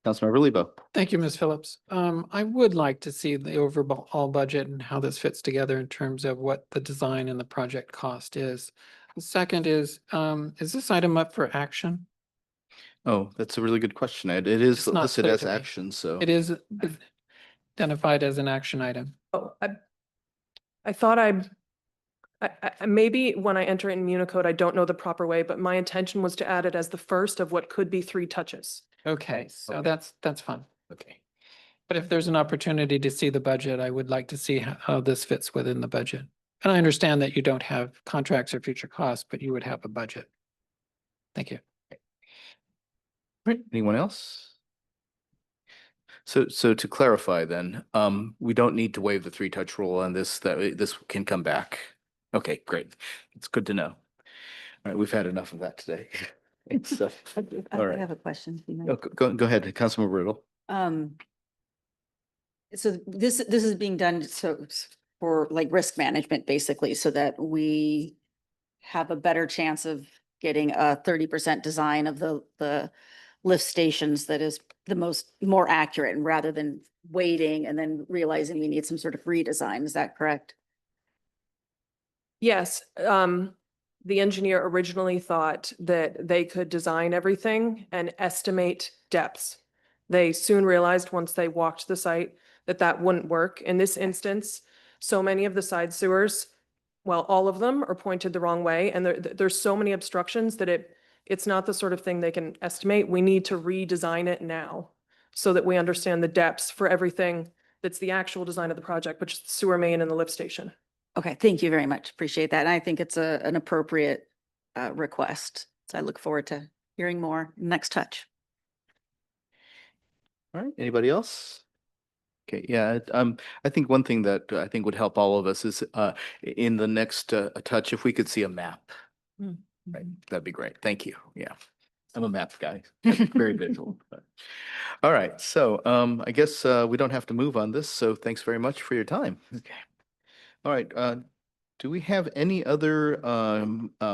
Councilmember Lebo. Thank you, Ms. Phillips. I would like to see the overall budget and how this fits together in terms of what the design and the project cost is. The second is this item up for action? Oh, that's a really good question. It is It's not listed clear as to me. action, so. It is identified as an action item. Oh, I thought maybe when I enter in Municode, I don't know the proper way, but my intention was to add it as the first of what could be 3 touches. Okay, so Okay. that's fun. Okay. But if there's an opportunity to see the budget, I would like to see how this fits within the budget. And I understand that you don't have contracts or future costs, but you would have a budget. Thank you. Right, anyone else? So to clarify then, we don't need to waive the 3-touch rule on this, that this can come back. Okay, great. It's good to know. All right, we've had enough of that today. So, all I right. have a question. if you Oh, mind. go ahead, Councilmember Riddle. So this is being done for like risk management, basically, so that we have a better chance of getting a 30% design of the lift stations that is the more accurate, and rather than waiting and then realizing we need some sort of redesign. Is that correct? Yes, the engineer originally thought that they could design everything and estimate depths. They soon realized once they walked the site that that wouldn't work. In this instance, so many of the side sewers, well, all of them are pointed the wrong way, and there's so many obstructions that it's not the sort of thing they can estimate. We need to redesign it now so that we understand the depths for everything that's the actual design of the project, which is the sewer main and the lift station. Okay, thank you very much. Appreciate that. And I think it's an appropriate request. So I look forward to hearing more next touch. All right, anybody else? Okay, yeah, I think one thing that I think would help all of us is in the next touch, if we could see a map. Right, that'd be great. Thank you. Yeah, I'm a map guy, very visual. But. All right, so I guess we don't have to move on this, so thanks very much for your time. Okay. All right, do we have any other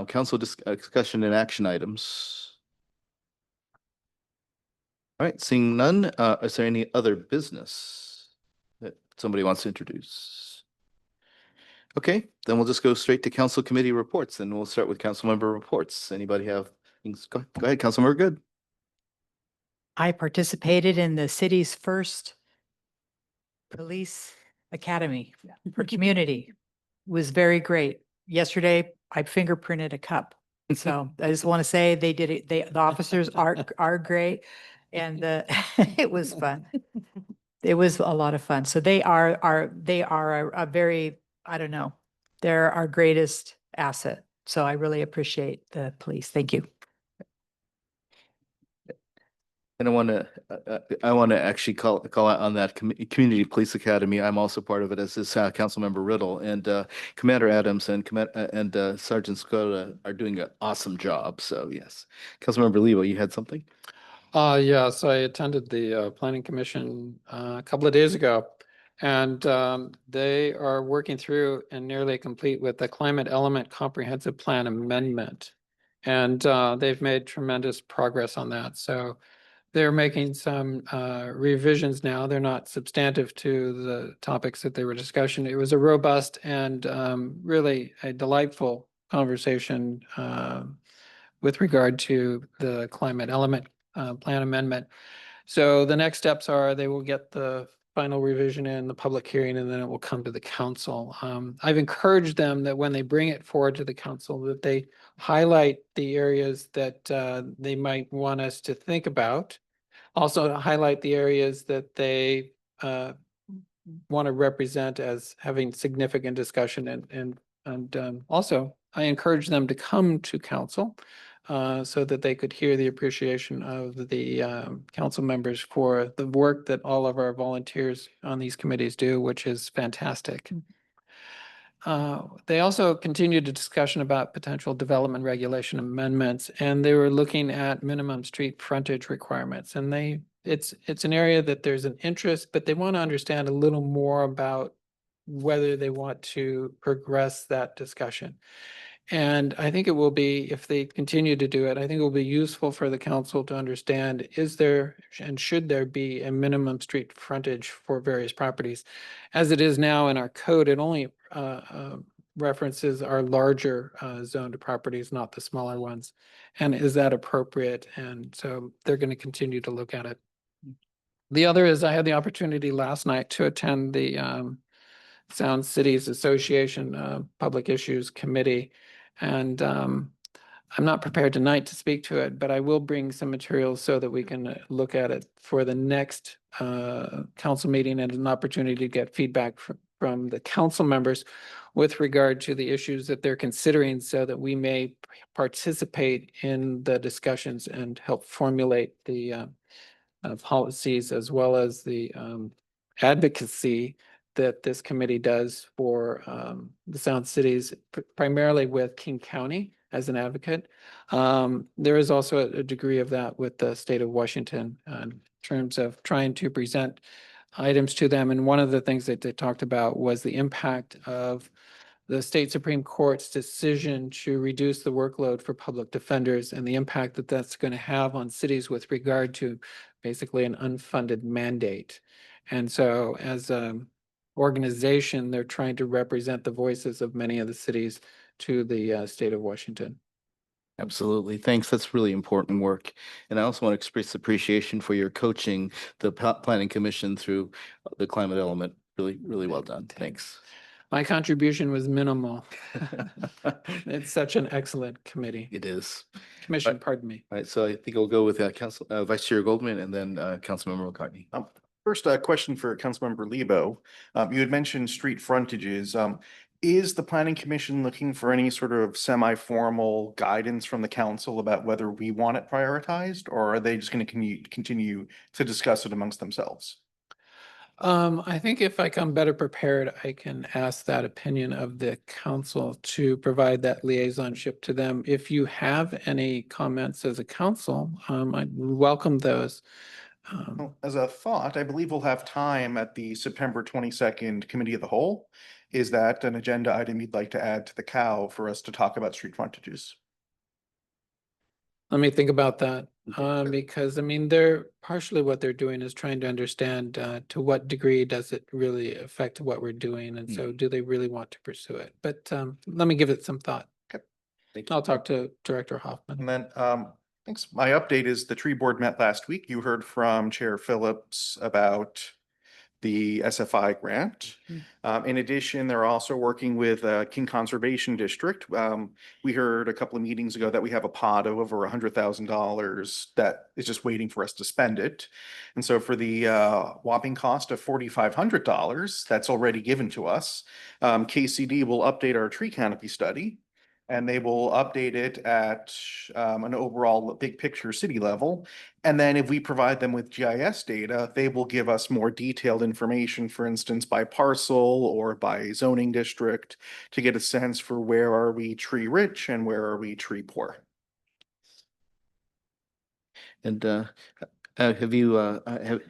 council discussion and action items? All right, seeing none, is there any other business that somebody wants to introduce? Okay, then we'll just go straight to council committee reports, and we'll start with council member reports. Anybody have things? Go ahead, Councilmember Good. I participated in the city's first police academy for community. It was very great. Yesterday, I fingerprinted a cup. So I just want to say they did it. The officers are great. And it was fun. It was a lot of fun. So they are a very, I don't know, they're our greatest asset. So I really appreciate the police. Thank you. And I want to actually call out on that Community Police Academy. I'm also part of it, as is Councilmember Riddle, and Commander Adams and Sergeant Skota are doing an awesome job. So yes, Councilmember Lebo, you had something? Yes, I attended the Planning Commission a couple of days ago, and they are working through and nearly complete with the Climate Element Comprehensive Plan Amendment. And they've made tremendous progress on that. So they're making some revisions now. They're not substantive to the topics that they were discussing. It was a robust and really a delightful conversation with regard to the Climate Element Plan Amendment. So the next steps are they will get the final revision in the public hearing, and then it will come to the council. I've encouraged them that when they bring it forward to the council, that they highlight the areas that they might want us to think about. Also to highlight the areas that they want to represent as having significant discussion, and also I encourage them to come to council so that they could hear the appreciation of the council members for the work that all of our volunteers on these committees do, which is fantastic. They also continued a discussion about potential development regulation amendments, and they were looking at minimum street frontage requirements. And it's an area that there's an interest, but they want to understand a little more about whether they want to progress that discussion. And I think it will be, if they continue to do it, I think it will be useful for the council to understand, is there and should there be a minimum street frontage for various properties? As it is now in our code, it only references our larger zoned properties, not the smaller ones. And is that appropriate? And so they're going to continue to look at it. The other is I had the opportunity last night to attend the Sound Cities Association Public Issues Committee. And I'm not prepared tonight to speak to it, but I will bring some materials so that we can look at it for the next council meeting and an opportunity to get feedback from the council members with regard to the issues that they're considering so that we may participate in the discussions and help formulate the policies as well as the advocacy that this committee does for the Sound Cities, primarily with King County as an advocate. There is also a degree of that with the state of Washington in terms of trying to present items to them. And one of the things that they talked about was the impact of the state Supreme Court's decision to reduce the workload for public defenders and the impact that that's going to have on cities with regard to basically an unfunded mandate. And so as an organization, they're trying to represent the voices of many of the cities to the state of Washington. Absolutely. Thanks. That's really important work. And I also want to express appreciation for your coaching the Planning Commission through the climate element. Really, really well done. Thanks. My contribution was minimal. It's such an excellent committee. It is. Commission, pardon me. All right. So I think I'll go with Vice Chair Goldman and then Councilmember McCartney. First, question for Councilmember Lebo. You had mentioned street frontages. Is the Planning Commission looking for any sort of semi-formal guidance from the council about whether we want it prioritized, or are they just going to continue to discuss it amongst themselves? I think if I come better prepared, I can ask that opinion of the council to provide that liaisonship to them. If you have any comments as a council, I welcome those. Well, as a thought, I believe we'll have time at the September 22nd Committee of the Whole. Is that an agenda item you'd like to add to the COW for us to talk about street frontages? Let me think about that, because I mean, they're partially what they're doing is trying to understand to what degree does it really affect what we're doing, and so do they really want to pursue it? But let me give it some thought. Okay, thank you. I'll talk to Director Hoffman. And then, thanks. My update is the tree board met last week. You heard from Chair Phillips about the SFI grant. In addition, they're also working with King Conservation District. We heard a couple of meetings ago that we have a pot of over $100,000 that is just waiting for us to spend it. And so for the whopping cost of $4,500 that's already given to us, KCD will update our tree canopy study. And they will update it at an overall big picture city level. And then if we provide them with GIS data, they will give us more detailed information, for instance, by parcel or by zoning district, to get a sense for where are we tree rich and where are we tree poor. And have you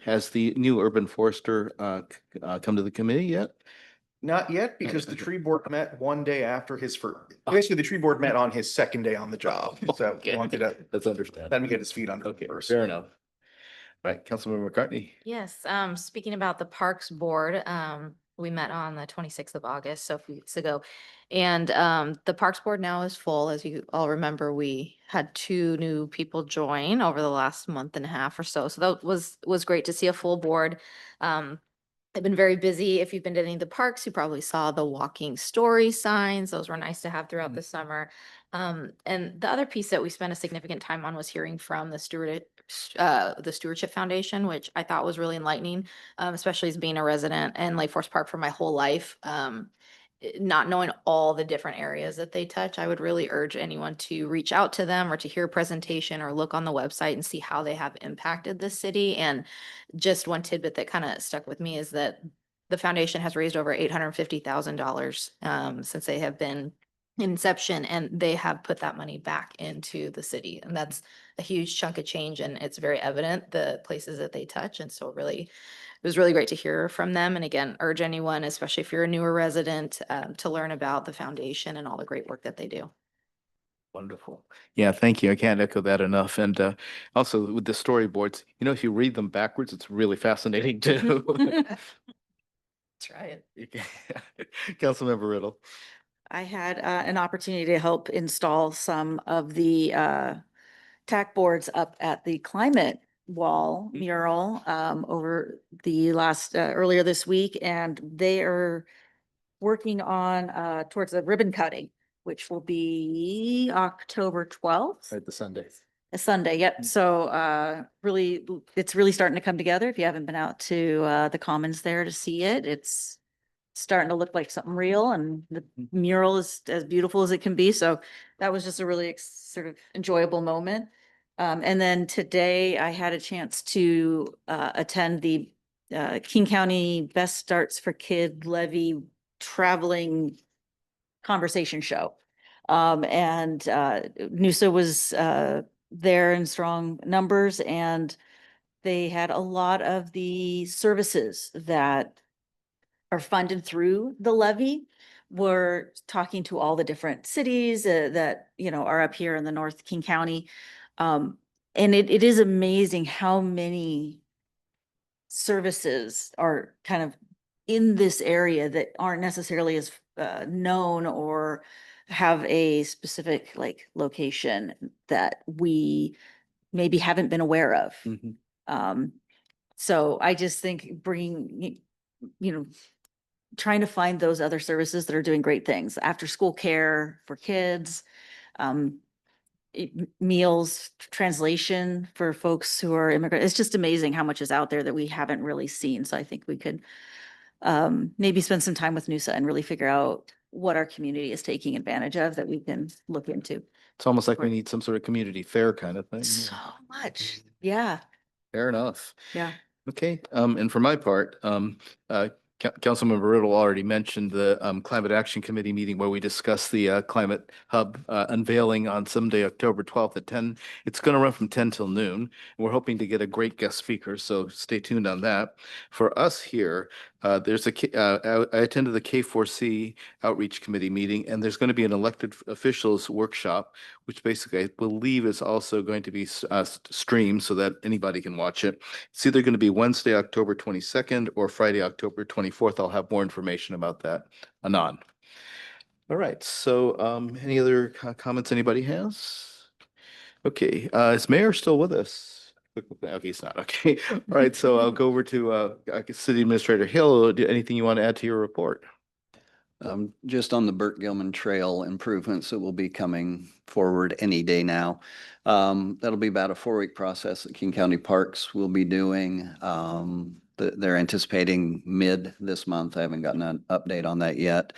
has the new urban forester come to the committee yet? Not yet, because the tree board met one day after his first, basically the tree board met on his second day on the job. So we wanted to Let's understand. let me get his feet under Okay, first. fair enough. Right, Councilmember McCartney. Yes, speaking about the Parks Board, we met on the 26th of August, so a few weeks ago. And the Parks Board now is full. As you all remember, we had 2 new people join over the last month and a half or so. So that was great to see a full board. They've been very busy. If you've been to any of the parks, you probably saw the walking story signs. Those were nice to have throughout the summer. And the other piece that we spent a significant time on was hearing from the Stewardship Foundation, which I thought was really enlightening, especially as being a resident in Lake Forest Park for my whole life. Not knowing all the different areas that they touch, I would really urge anyone to reach out to them or to hear a presentation or look on the website and see how they have impacted the city. And just one tidbit that kind of stuck with me is that the foundation has raised over $850,000 since they have been in inception, and they have put that money back into the city. And that's a huge chunk of change, and it's very evident the places that they touch. And so it was really great to hear from them. And again, urge anyone, especially if you're a newer resident, to learn about the foundation and all the great work that they do. Wonderful. Yeah, thank you. I can't echo that enough. And also with the storyboards, you know, if you read them backwards, it's really fascinating too. That's right. Councilmember Riddle. I had an opportunity to help install some of the tack boards up at the climate wall mural over the last earlier this week, and they are working on towards the ribbon cutting, which will be October 12th. Right, the Sunday. A Sunday, yep. So really, it's really starting to come together. If you haven't been out to the Commons there to see it, it's starting to look like something real, and the mural is as beautiful as it can be. So that was just a really sort of enjoyable moment. And then today I had a chance to attend the King County Best Starts for Kid Levy traveling conversation show. And NUSA was there in strong numbers, and they had a lot of the services that are funded through the levy. We're talking to all the different cities that, you know, are up here in the North King County. And it is amazing how many services are kind of in this area that aren't necessarily as known or have a specific like location that we maybe haven't been aware of. So I just think bringing, you know, trying to find those other services that are doing great things, after school care for kids, meals, translation for folks who are immigrants. It's just amazing how much is out there that we haven't really seen. So I think we could maybe spend some time with NUSA and really figure out what our community is taking advantage of that we can look into. It's almost like we need some sort of community fair kind of thing. So much. Yeah. Fair enough. Yeah. Okay, and for my part, Councilmember Riddle already mentioned the Climate Action Committee meeting where we discussed the Climate Hub unveiling on Sunday, October 12th at 10. It's going to run from 10 till noon. And we're hoping to get a great guest speaker, so stay tuned on that. For us here, I attended the K4C Outreach Committee meeting, and there's going to be an elected officials workshop, which basically I believe is also going to be streamed so that anybody can watch it. It's either going to be Wednesday, October 22nd or Friday, October 24th. I'll have more information about that anon. All right, so any other comments anybody has? Okay, is Mayor still with us? Okay, he's not. Okay, all right, so I'll go over to City Administrator Hill. Anything you want to add to your report? Just on the Burt Gilman Trail improvements that will be coming forward any day now. That'll be about a 4-week process that King County Parks will be doing. They're anticipating mid this month. I haven't gotten an update on that yet.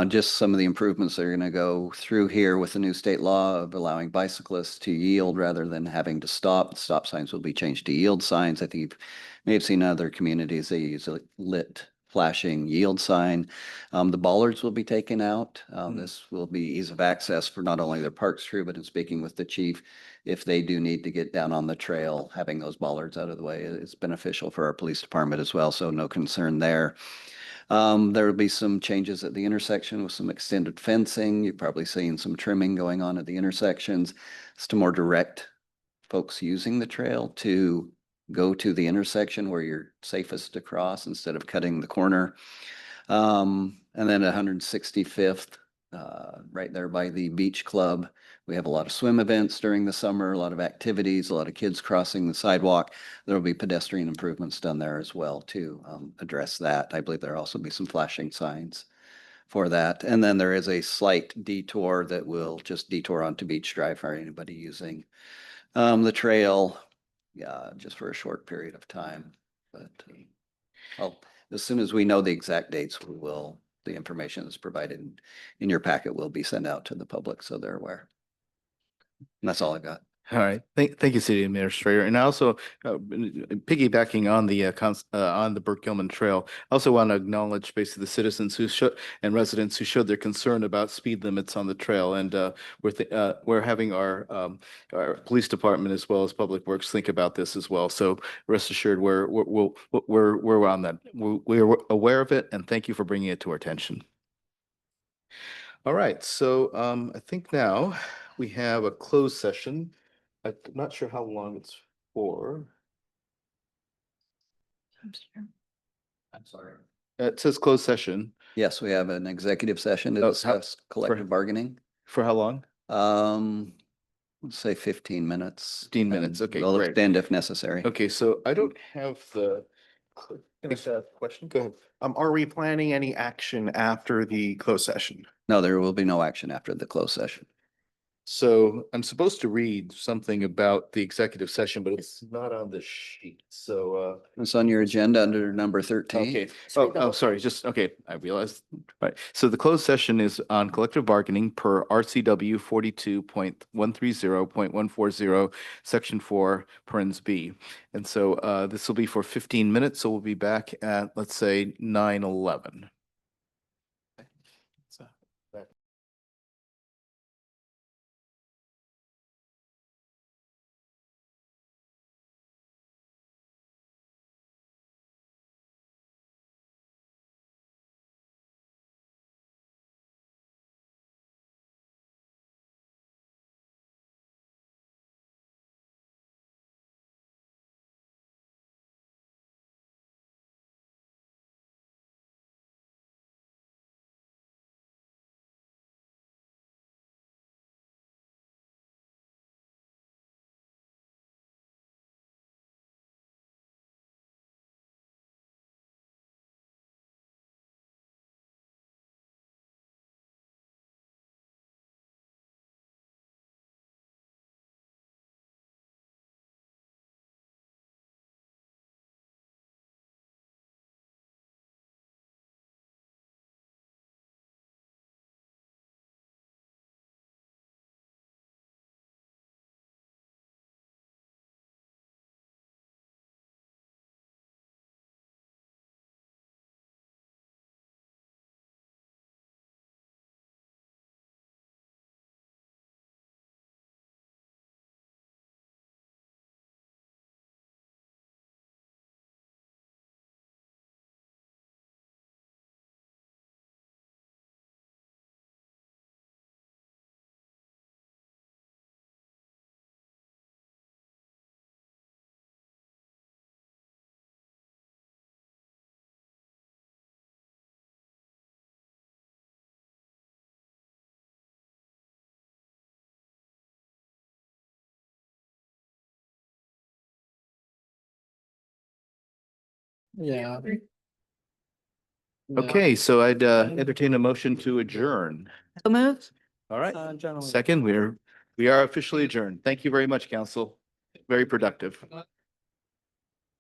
Just some of the improvements that are going to go through here with the new state law of allowing bicyclists to yield rather than having to stop. The stop signs will be changed to yield signs. I think you may have seen other communities, they use a lit flashing yield sign. The bollards will be taken out. This will be ease of access for not only their parks crew, but in speaking with the chief, if they do need to get down on the trail, having those bollards out of the way is beneficial for our police department as well. So no concern there. There will be some changes at the intersection with some extended fencing. You've probably seen some trimming going on at the intersections. It's to more direct folks using the trail to go to the intersection where you're safest to cross instead of cutting the corner. And then 165th, right there by the beach club. We have a lot of swim events during the summer, a lot of activities, a lot of kids crossing the sidewalk. There will be pedestrian improvements done there as well to address that. I believe there'll also be some flashing signs for that. And then there is a slight detour that will just detour onto Beach Drive for anybody using the trail, just for a short period of time. But as soon as we know the exact dates, the information that's provided in your packet will be sent out to the public so they're aware. And that's all I've got. All right, thank you, City Administrator. And I also, piggybacking on the Burt Gilman Trail, I also want to acknowledge basically the citizens and residents who showed their concern about speed limits on the trail. And we're having our police department as well as Public Works think about this as well. So rest assured, we're on that. We're aware of it, and thank you for bringing it to our attention. All right, so I think now we have a closed session. I'm not sure how long it's for. I'm sorry. It says closed session. Yes, we have an executive session to Oh, discuss collective bargaining. For how long? Let's say 15 minutes. 15 minutes. and Okay, We'll great. extend if necessary. Okay, so I don't have the. Can I ask a question? Go ahead. Are we planning any action after the closed session? No, there will be no action after the closed session. So I'm supposed to read something about the executive session, but it's not on the sheet. So, It's on your agenda under number 13. okay. Oh, sorry. Just, okay. I realized. Right. So the closed session is on collective bargaining per RCW 42.130.140, section 4, parens B. And so this will be for 15 minutes. So we'll be back at, let's say, 9:11. Yeah. Okay, so I'd entertain a motion to adjourn. So moved. All right. Gentlemen. Second, we are officially adjourned. Thank you very much, council. Very productive.